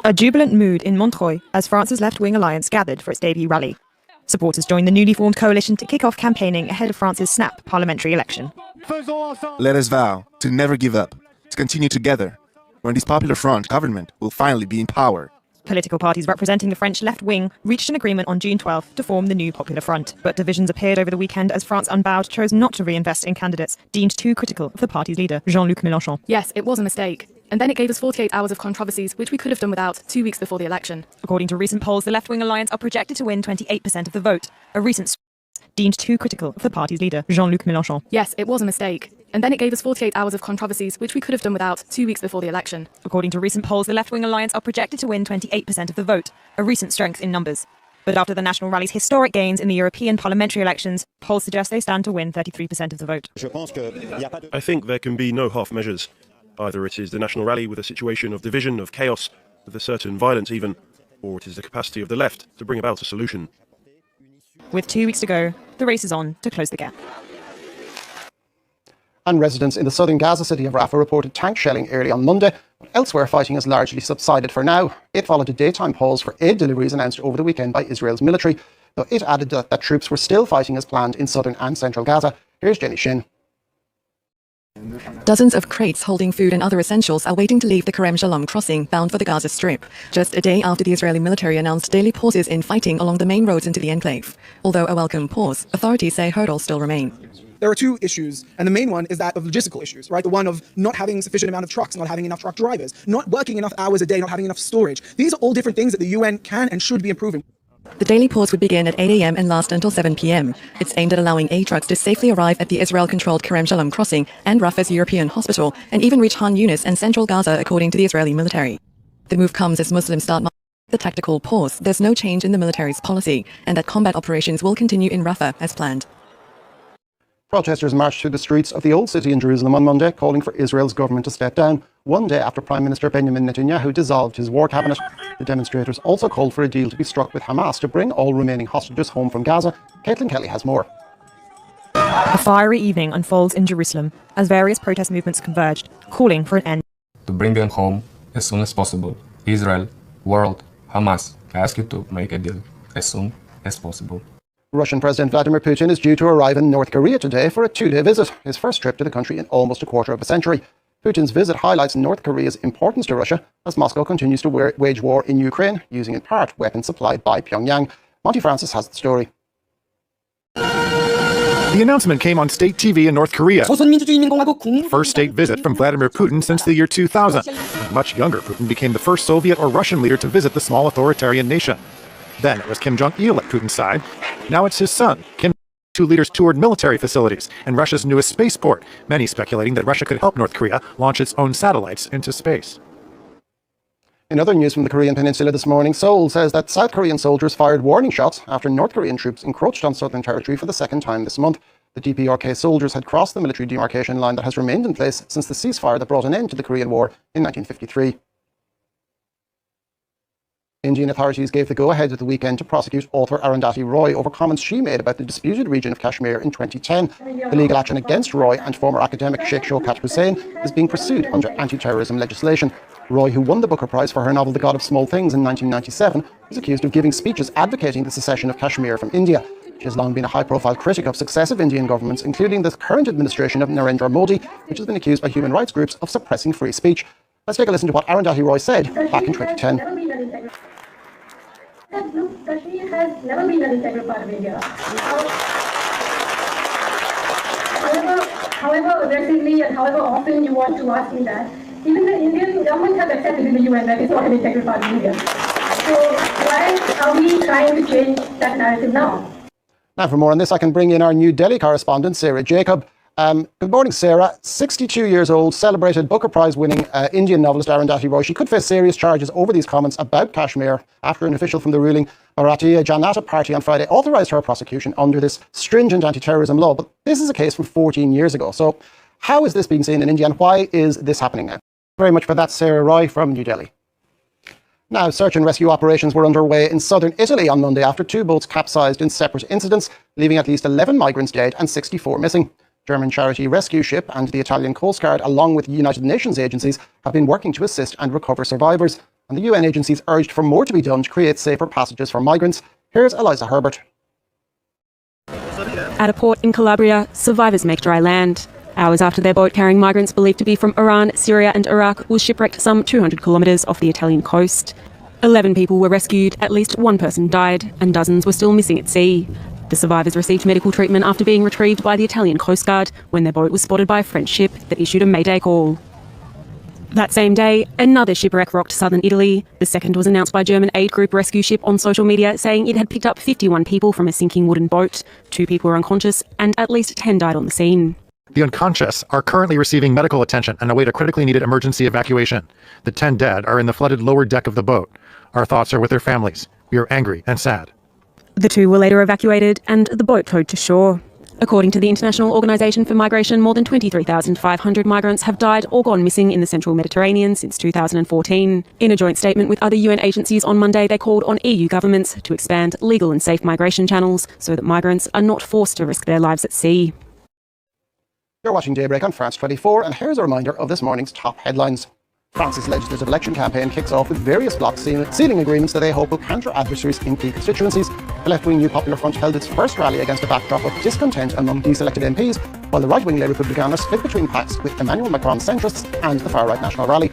Speaker 4: A jubilant mood in Montreuil as France's left-wing alliance gathered for its debut rally. Supporters joined the newly formed coalition to kick off campaigning ahead of France's snap parliamentary election.
Speaker 6: Let us vow to never give up, to continue together, when this Popular Front government will finally be in power.
Speaker 4: Political parties representing the French left wing reached an agreement on June 12th to form the new Popular Front, but divisions appeared over the weekend as France Unbowed chose not to reinvest in candidates deemed too critical of the party's leader, Jean-Luc Mélenchon.
Speaker 7: Yes, it was a mistake. And then it gave us 48 hours of controversies, which we could have done without 2 weeks before the election.
Speaker 4: According to recent polls, the left-wing alliance are projected to win 28% of the vote. A recent deemed too critical of the party's leader, Jean-Luc Mélenchon.
Speaker 7: Yes, it was a mistake. And then it gave us 48 hours of controversies, which we could have done without 2 weeks before the election.
Speaker 4: According to recent polls, the left-wing alliance are projected to win 28% of the vote, a recent strength in numbers. But after the National Rally's historic gains in the European parliamentary elections, polls suggest they stand to win 33% of the vote.
Speaker 8: I think there can be no half measures. Either it is the National Rally with a situation of division, of chaos, with a certain violence even, or it is the capacity of the left to bring about a solution.
Speaker 4: With 2 weeks to go, the race is on to close the gap.
Speaker 1: And residents in the southern Gaza city of Rafah reported tank shelling early on Monday, but elsewhere fighting has largely subsided for now. It followed a daytime pause for aid deliveries announced over the weekend by Israel's military, though it added that troops were still fighting as planned in southern and central Gaza. Here's Jenny Shin.
Speaker 26: Dozens of crates holding food and other essentials are waiting to leave the Kerem Shalom crossing bound for the Gaza Strip, just a day after the Israeli military announced daily pauses in fighting along the main roads into the enclave. Although a welcome pause, authorities say hurdles still remain.
Speaker 27: There are two issues, and the main one is that of logistical issues, right? The one of not having sufficient amount of trucks, not having enough truck drivers, not working enough hours a day, not having enough storage. These are all different things that the UN can and should be improving.
Speaker 26: The daily pause would begin at 8 a.m. and last until 7 p.m. It's aimed at allowing aid trucks to safely arrive at the Israel-controlled Kerem Shalom crossing and Rafah's European hospital, and even reach Han Yunis and central Gaza, according to the Israeli military. The move comes as Muslims start the tactical pause. There's no change in the military's policy, and that combat operations will continue in Rafah as planned.
Speaker 1: Protesters marched through the streets of the Old City in Jerusalem on Monday, calling for Israel's government to step down, one day after Prime Minister Benjamin Netanyahu dissolved his war cabinet. The demonstrators also called for a deal to be struck with Hamas to bring all remaining hostages home from Gaza. Caitlin Kelly has more.
Speaker 4: A fiery evening unfolds in Jerusalem as various protest movements converged, calling for an end.
Speaker 28: To bring them home as soon as possible. Israel, world, Hamas, I ask you to make a deal as soon as possible.
Speaker 1: Russian President Vladimir Putin is due to arrive in North Korea today for a 2-day visit, his first trip to the country in almost a quarter of a century. Putin's visit highlights North Korea's importance to Russia as Moscow continues to wage war in Ukraine, using in part weapons supplied by Pyongyang. Monty Francis has the story.
Speaker 16: The announcement came on state TV in North Korea. First state visit from Vladimir Putin since the year 2000. Much younger Putin became the first Soviet or Russian leader to visit the small authoritarian nation. Then it was Kim Jong-il at Putin's side. Now it's his son, Kim. Two leaders toured military facilities and Russia's newest spaceport, many speculating that Russia could help North Korea launch its own satellites into space.
Speaker 1: In other news from the Korean Peninsula this morning, Seoul says that South Korean soldiers fired warning shots after North Korean troops encroached on southern territory for the second time this month. The DPRK soldiers had crossed the military demarcation line that has remained in place since the ceasefire that brought an end to the Korean War in 1953. Indian authorities gave the go-ahead at the weekend to prosecute author Arundhati Roy over comments she made about the disputed region of Kashmir in 2010. The legal action against Roy and former academic Sheikh Shaukat Hussain is being pursued under anti-terrorism legislation. Roy, who won the Booker Prize for her novel The God of Small Things in 1997, is accused of giving speeches advocating the secession of Kashmir from India. She has long been a high-profile critic of successive Indian governments, including the current administration of Narendra Modi, which has been accused by human rights groups of suppressing free speech. Let's take a listen to what Arundhati Roy said back in 2010.
Speaker 9: Kashmir has never been an integral part of India. However aggressively and however often you want to ask me that, even the Indian government has accepted in the UN that it's not an integral part of India. So why are we trying to change that narrative now?
Speaker 1: Now, for more on this, I can bring in our New Delhi correspondent, Sarah Jacob. Good morning, Sarah. 62 years old, celebrated Booker Prize winning Indian novelist Arundhati Roy. She could face serious charges over these comments about Kashmir after an official from the ruling Bharatiya Janata Party on Friday authorised her prosecution under this stringent anti-terrorism law. But this is a case from 14 years ago. So how is this being seen in India and why is this happening now? Very much for that, Sarah Roy from New Delhi. Now, search and rescue operations were underway in southern Italy on Monday after two boats capsized in separate incidents, leaving at least 11 migrants dead and 64 missing. German charity rescue ship and the Italian Coast Guard, along with United Nations agencies, have been working to assist and recover survivors. And the UN agencies urged for more to be done to create safer passages for migrants. Here's Eliza Herbert.
Speaker 10: At a port in Calabria, survivors make dry land. Hours after their boat carrying migrants believed to be from Iran, Syria and Iraq was shipwrecked some 200 kilometres off the Italian coast. 11 people were rescued, at least one person died, and dozens were still missing at sea. The survivors received medical treatment after being retrieved by the Italian Coast Guard when their boat was spotted by a French ship that issued a mayday call. That same day, another shipwreck rocked southern Italy. The second was announced by German aid group Rescue Ship on social media, saying it had picked up 51 people from a sinking wooden boat. 2 people were unconscious and at least 10 died on the scene.
Speaker 16: The unconscious are currently receiving medical attention and await a critically needed emergency evacuation. The 10 dead are in the flooded lower deck of the boat. Our thoughts are with their families. We are angry and sad.
Speaker 10: The 2 were later evacuated and the boat towed to shore. According to the International Organization for Migration, more than 23,500 migrants have died or gone missing in the central Mediterranean since 2014. In a joint statement with other UN agencies on Monday, they called on EU governments to expand legal and safe migration channels so that migrants are not forced to risk their lives at sea.
Speaker 1: You're watching Daybreak on France 24, and here's a reminder of this morning's top headlines. France's legislative election campaign kicks off with various bloc sealing agreements that they hope will counter adversaries in key constituencies. The left-wing New Popular Front held its first rally against a backdrop of discontent among deselected MPs, while the right-wing Les Républicains split between pacts with Emmanuel Macron's centrists and the far-right National Rally.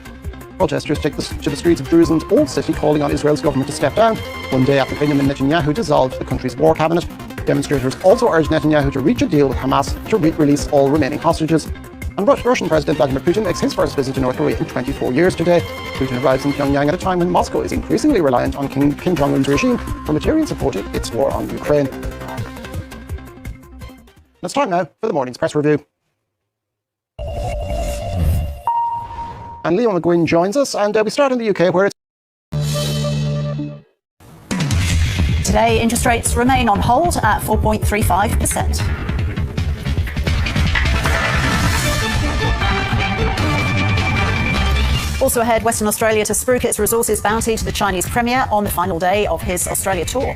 Speaker 1: Protesters took to the streets of Jerusalem's old city, calling on Israel's government to step down, one day after Benjamin Netanyahu dissolved the country's war cabinet. Demonstrators also urged Netanyahu to reach a deal with Hamas to release all remaining hostages. And Russian President Vladimir Putin makes his first visit to North Korea in 24 years today. Putin arrives in Pyongyang at a time when Moscow is increasingly reliant on Kim Jong-un's regime for material supporting its war on Ukraine. It's time now for the morning's press review. And Leo McGuinn joins us, and we start in the UK, where it's
Speaker 11: Today, interest rates remain on hold at 4.35%. Also ahead, Western Australia to spruik its resources bounty to the Chinese Premier on the final day of his Australia tour.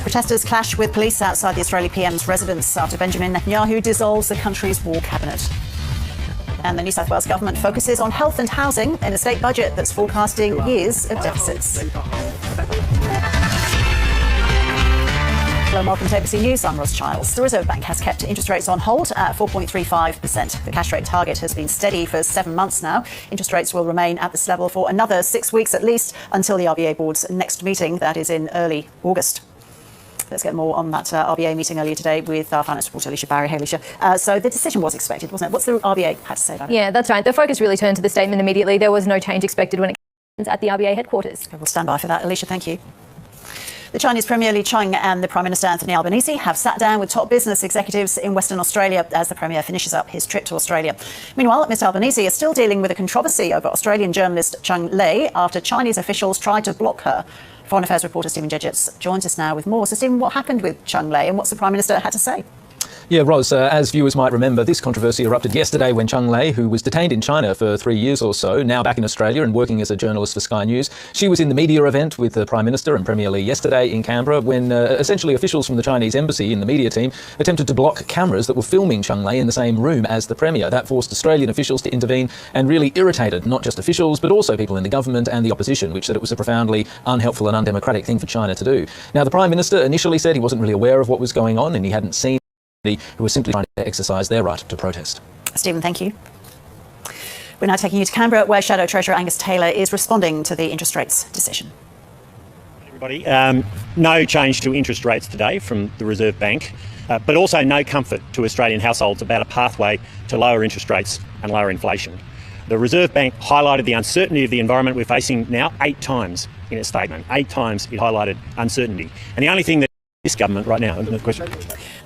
Speaker 11: Protesters clash with police outside the Australia PM's residence after Benjamin Netanyahu dissolves the country's war cabinet. And the New South Wales government focuses on health and housing in a state budget that's forecasting years of deficits. Hello and welcome to ABC News. I'm Ros Childs. The Reserve Bank has kept interest rates on hold at 4.35%. The cash rate target has been steady for 7 months now. Interest rates will remain at this level for another 6 weeks at least until the RBA board's next meeting, that is in early August. Let's get more on that RBA meeting earlier today with our finance reporter Alicia Barry. Hey, Alicia. So the decision was expected, wasn't it? What's the RBA had to say about it?
Speaker 12: Yeah, that's right. The focus really turned to the statement immediately. There was no change expected when it comes at the RBA headquarters.
Speaker 11: Okay, we'll stand by for that. Alicia, thank you. The Chinese Premier Li Qiang and the Prime Minister Anthony Albanese have sat down with top business executives in Western Australia as the Premier finishes up his trip to Australia. Meanwhile, Mr Albanese is still dealing with a controversy over Australian journalist Cheng Lei after Chinese officials tried to block her. Foreign Affairs reporter Stephen Jedgetts joins us now with more. So Stephen, what happened with Cheng Lei and what's the Prime Minister had to say?
Speaker 24: Yeah, Ros, as viewers might remember, this controversy erupted yesterday when Cheng Lei, who was detained in China for 3 years or so, now back in Australia and working as a journalist for Sky News, she was in the media event with the Prime Minister and Premier Li yesterday in Canberra when essentially officials from the Chinese embassy in the media team attempted to block cameras that were filming Cheng Lei in the same room as the Premier. That forced Australian officials to intervene and really irritated not just officials but also people in the government and the opposition, which said it was a profoundly unhelpful and undemocratic thing for China to do. Now, the Prime Minister initially said he wasn't really aware of what was going on and he hadn't seen who were simply trying to exercise their right to protest.
Speaker 11: Stephen, thank you. We're now taking you to Canberra, where Shadow Treasurer Angus Taylor is responding to the interest rates decision.
Speaker 2: Everybody, no change to interest rates today from the Reserve Bank, but also no comfort to Australian households about a pathway to lower interest rates and lower inflation. The Reserve Bank highlighted the uncertainty of the environment we're facing now 8 times in its statement. 8 times it highlighted uncertainty. And the only thing that this government right now, the question.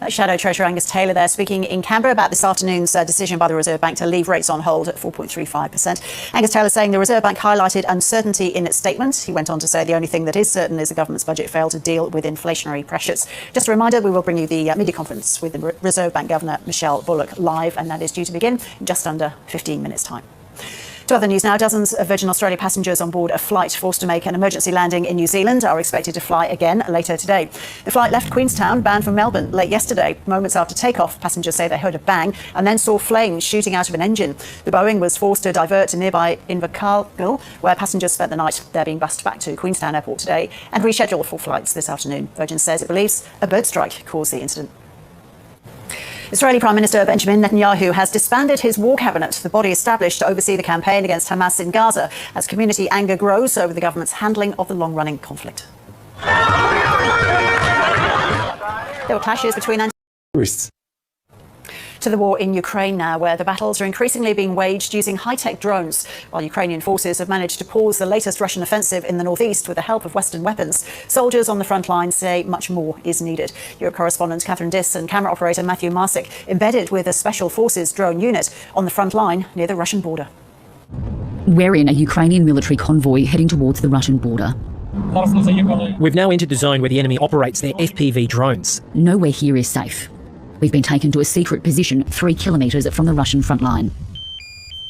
Speaker 11: Shadow Treasurer Angus Taylor there speaking in Canberra about this afternoon's decision by the Reserve Bank to leave rates on hold at 4.35%. Angus Taylor saying the Reserve Bank highlighted uncertainty in its statement. He went on to say the only thing that is certain is the government's budget failed to deal with inflationary pressures. Just a reminder, we will bring you the media conference with the Reserve Bank Governor Michelle Bullock live, and that is due to begin in just under 15 minutes' time. To other news now, dozens of Virgin Australia passengers on board a flight forced to make an emergency landing in New Zealand are expected to fly again later today. The flight left Queenstown, bound for Melbourne, late yesterday. Moments after takeoff, passengers say they heard a bang and then saw flames shooting out of an engine. The Boeing was forced to divert to nearby Invercargill, where passengers spent the night. They're being bussed back to Queenstown Airport today and rescheduled for flights this afternoon. Virgin says it believes a bird strike caused the incident. Israeli Prime Minister Benjamin Netanyahu has disbanded his war cabinet, the body established to oversee the campaign against Hamas in Gaza, as community anger grows over the government's handling of the long-running conflict. There were clashes between terrorists. To the war in Ukraine now, where the battles are increasingly being waged using high-tech drones, while Ukrainian forces have managed to pause the latest Russian offensive in the northeast with the help of Western weapons. Soldiers on the front line say much more is needed. Europe correspondent Catherine Diss and camera operator Matthew Marsick embedded with a Special Forces drone unit on the front line near the Russian border.
Speaker 3: We're in a Ukrainian military convoy heading towards the Russian border.
Speaker 5: We've now entered the zone where the enemy operates their FPV drones.
Speaker 3: Nowhere here is safe. We've been taken to a secret position 3 kilometres from the Russian front line.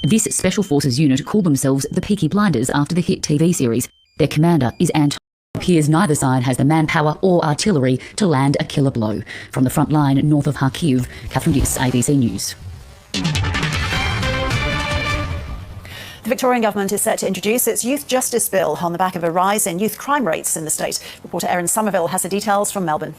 Speaker 3: This Special Forces unit call themselves the Peaky Blinders after the hit TV series. Their commander is Anton. It appears neither side has the manpower or artillery to land a killer blow. From the front line north of Kharkiv, Catherine Diss, ABC News.
Speaker 11: The Victorian government is set to introduce its Youth Justice Bill on the back of a rise in youth crime rates in the state. Reporter Erin Somerville has the details from Melbourne.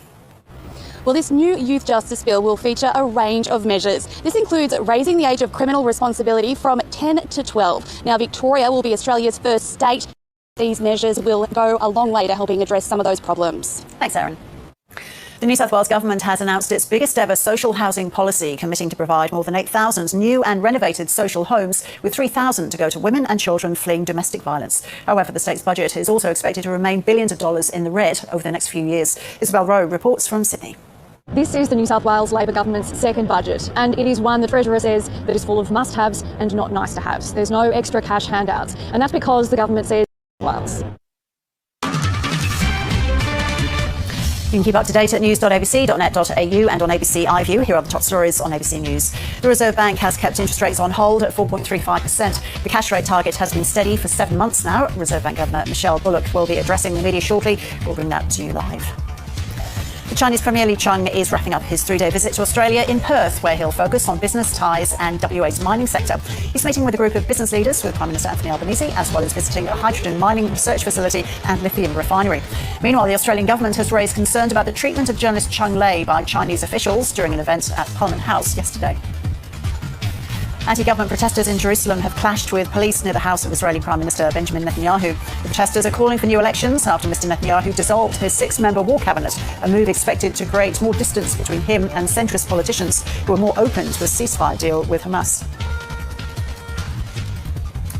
Speaker 13: Well, this new Youth Justice Bill will feature a range of measures. This includes raising the age of criminal responsibility from 10 to 12. Now, Victoria will be Australia's first state. These measures will go a long way to helping address some of those problems.
Speaker 11: Thanks, Erin. The New South Wales government has announced its biggest ever social housing policy, committing to provide more than 8,000 new and renovated social homes, with 3,000 to go to women and children fleeing domestic violence. However, the state's budget is also expected to remain billions of dollars in the red over the next few years. Isabel Rowe reports from Sydney.
Speaker 13: This is the New South Wales Labor government's second budget, and it is one the Treasurer says that is full of must-haves and not nice-to-haves. There's no extra cash handouts, and that's because the government says Wales.
Speaker 11: You can keep up to date at news.abc.net.au and on ABC iView. Here are the top stories on ABC News. The Reserve Bank has kept interest rates on hold at 4.35%. The cash rate target has been steady for 7 months now. Reserve Bank Governor Michelle Bullock will be addressing the media shortly. We'll bring that to you live. The Chinese Premier Li Cheng is wrapping up his 3-day visit to Australia in Perth, where he'll focus on business ties and WA's mining sector. He's meeting with a group of business leaders with Prime Minister Anthony Albanese, as well as visiting a hydrogen mining research facility and lithium refinery. Meanwhile, the Australian government has raised concerns about the treatment of journalist Cheng Lei by Chinese officials during an event at Parliament House yesterday. Anti-government protesters in Jerusalem have clashed with police near the house of Israeli Prime Minister Benjamin Netanyahu. The protesters are calling for new elections after Mr Netanyahu dissolved his 6-member war cabinet, a move expected to create more distance between him and centrist politicians who are more open to a ceasefire deal with Hamas.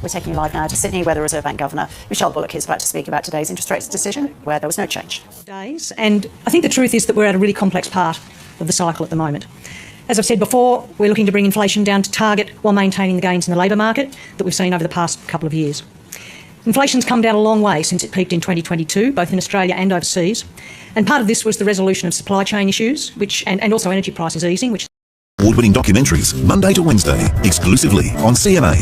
Speaker 11: We're taking you live now to Sydney, where the Reserve Bank Governor Michelle Bullock is about to speak about today's interest rates decision, where there was no change.
Speaker 14: Days, and I think the truth is that we're at a really complex part of the cycle at the moment. As I've said before, we're looking to bring inflation down to target while maintaining the gains in the labour market that we've seen over the past couple of years. Inflation's come down a long way since it peaked in 2022, both in Australia and overseas. And part of this was the resolution of supply chain issues, and also energy prices easing, which...
Speaker 15: Award-winning documentaries, Monday to Wednesday, exclusively on CMA.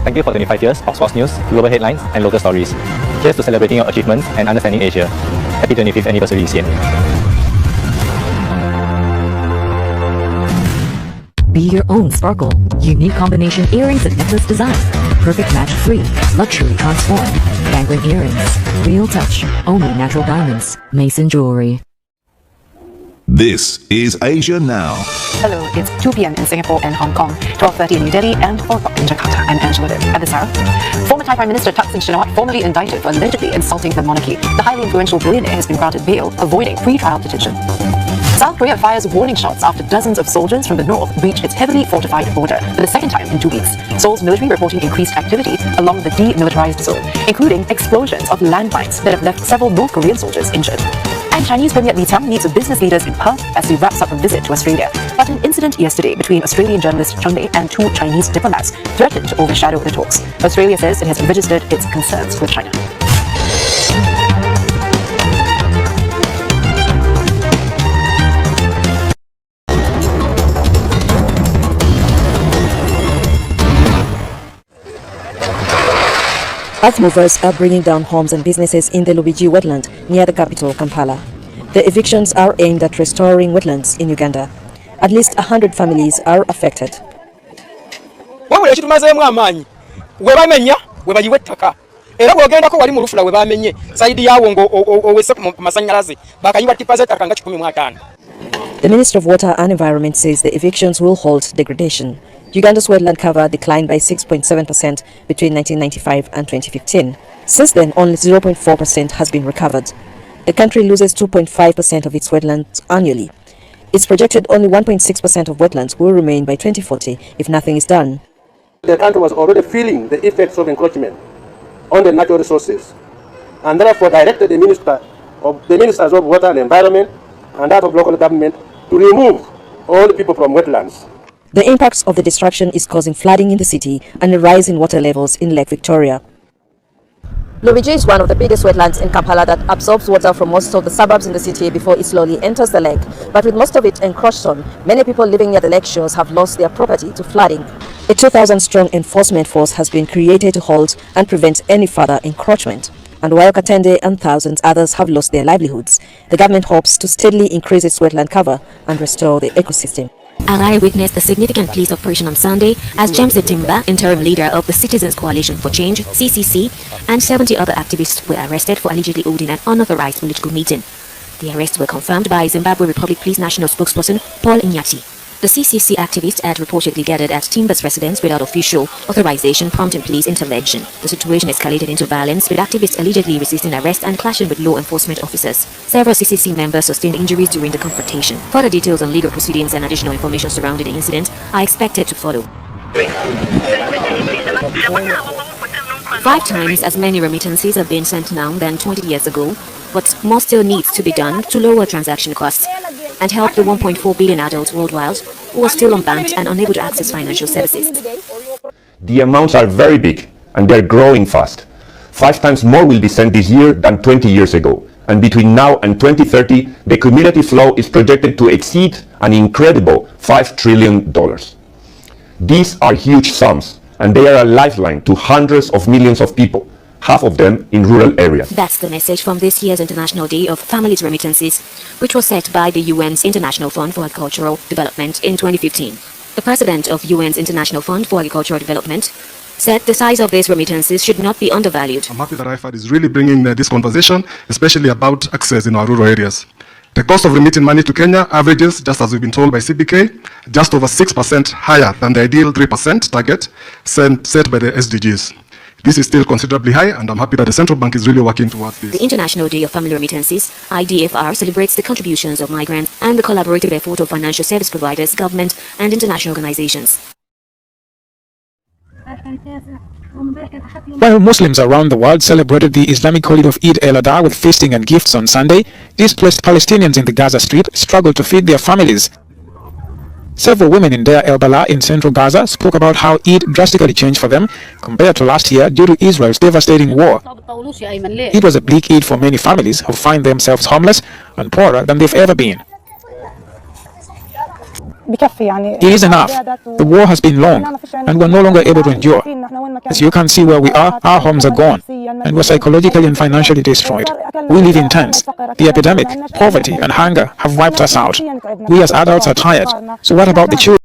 Speaker 17: Thank you for 25 years of sports news, global headlines, and local stories. Cheers to celebrating your achievements and understanding Asia. Happy 25th anniversary, CMA.
Speaker 3: Be your own sparkle. Unique combination earrings and necklace design. Perfect match free. Luxury transform. Dangling earrings. Real touch. Only natural diamonds. Mason Jewelry.
Speaker 15: This is Asia Now.
Speaker 18: Hello, it's 2 p.m. in Singapore and Hong Kong, 12:30 in New Delhi and 4 o'clock in Jakarta. I'm Angela Liu. At this hour, former Thai Prime Minister Thaksin Shinawatra formally indicted for allegedly insulting the monarchy. The highly influential billionaire has been granted bail, avoiding pre-trial detention. South Korea fires warning shots after dozens of soldiers from the north breach its heavily fortified border for the second time in 2 weeks. Seoul's military reporting increased activity along the demilitarized zone, including explosions of landmines that have left several North Korean soldiers injured. And Chinese Premier Li Qiang meets with business leaders in Perth as he wraps up a visit to Australia. But an incident yesterday between Australian journalist Cheng Lei and 2 Chinese diplomats threatened to overshadow the talks. Australia says it has registered its concerns with China.
Speaker 19: Earth movers are bringing down homes and businesses in the Lubiji wetland near the capital, Kampala. The evictions are aimed at restoring wetlands in Uganda. At least 100 families are affected.
Speaker 20: era bwogendako wali mu lufula we bamenye saidi yawo ngo owese ku masanyalaze bakayiwa tipa z'ettaka nga 15.
Speaker 19: The Minister of Water and Environment says the evictions will halt degradation. Uganda's wetland cover declined by 6.7% between 1995 and 2015. Since then, only 0.4% has been recovered. The country loses 2.5% of its wetlands annually. It's projected only 1.6% of wetlands will remain by 2040 if nothing is done.
Speaker 21: The country was already feeling the effects of encroachment on the natural resources, and therefore directed the Ministers of Water and Environment and that of local government to remove all the people from wetlands.
Speaker 19: The impacts of the destruction is causing flooding in the city and a rise in water levels in Lake Victoria. Lubiji is one of the biggest wetlands in Kampala that absorbs water from most of the suburbs in the city before it slowly enters the lake. But with most of it encroached on, many people living near the lake shores have lost their property to flooding. A 2,000-strong enforcement force has been created to halt and prevent any further encroachment. And while Katende and thousands others have lost their livelihoods, the government hopes to steadily increase its wetland cover and restore the ecosystem.
Speaker 3: Alai witnessed a significant police operation on Sunday as James Timba, interim leader of the Citizens Coalition for Change, CCC, and 70 other activists were arrested for allegedly holding an unauthorized political meeting. The arrests were confirmed by Zimbabwe Republic Police National Spokesperson Paul Inyati. The CCC activists had reportedly gathered at Timba's residence without official authorization, prompting police intervention. The situation escalated into violence, with activists allegedly resisting arrest and clashing with law enforcement officers. Several CCC members sustained injuries during the confrontation. Further details on legal proceedings and additional information surrounding the incident are expected to follow. 5 times as many remittances have been sent now than 20 years ago, but more still needs to be done to lower transaction costs and help the 1.4 billion adults worldwide who are still unbanked and unable to access financial services.
Speaker 22: The amounts are very big and they're growing fast. 5 times more will be sent this year than 20 years ago. And between now and 2030, the cumulative flow is projected to exceed an incredible $5 trillion. These are huge sums, and they are a lifeline to hundreds of millions of people, half of them in rural areas.
Speaker 3: That's the message from this year's International Day of Families Remittances, which was set by the UN's International Fund for Agricultural Development in 2015. The president of UN's International Fund for Agricultural Development said the size of these remittances should not be undervalued.
Speaker 23: I'm happy that IFAD is really bringing this conversation, especially about access in our rural areas. The cost of remitting money to Kenya averages, just as we've been told by CBK, just over 6% higher than the ideal 3% target set by the SDGs. This is still considerably high, and I'm happy that the central bank is really working towards this.
Speaker 3: The International Day of Family Remittances, IDFR, celebrates the contributions of migrants and the collaborative effort of financial service providers, government, and international organizations.
Speaker 5: While Muslims around the world celebrated the Islamic holiday of Eid al-Adha with feasting and gifts on Sunday, displaced Palestinians in the Gaza Strip struggled to feed their families.
Speaker 4: Several women in Deir el-Balah in central Gaza spoke about how Eid drastically changed for them compared to last year due to Israel's devastating war. It was a bleak Eid for many families who find themselves homeless and poorer than they've ever been. It is enough. The war has been long, and we're no longer able to endure. As you can see where we are, our homes are gone, and we're psychologically and financially destroyed. We live in tents. The epidemic, poverty, and hunger have wiped us out. We as adults are tired. So what about the children?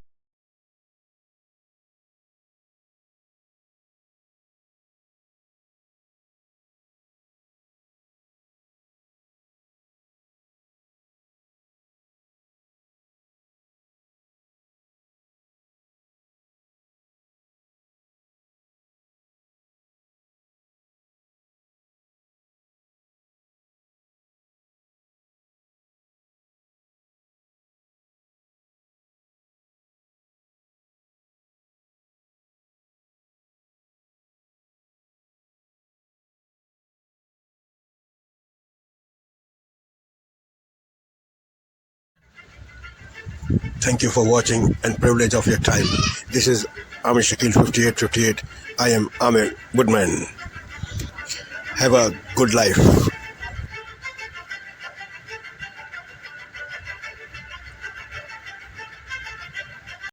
Speaker 6: Thank you for watching and privilege of your time. This is Amir 5858. I am Amir Goodman. Have a good life.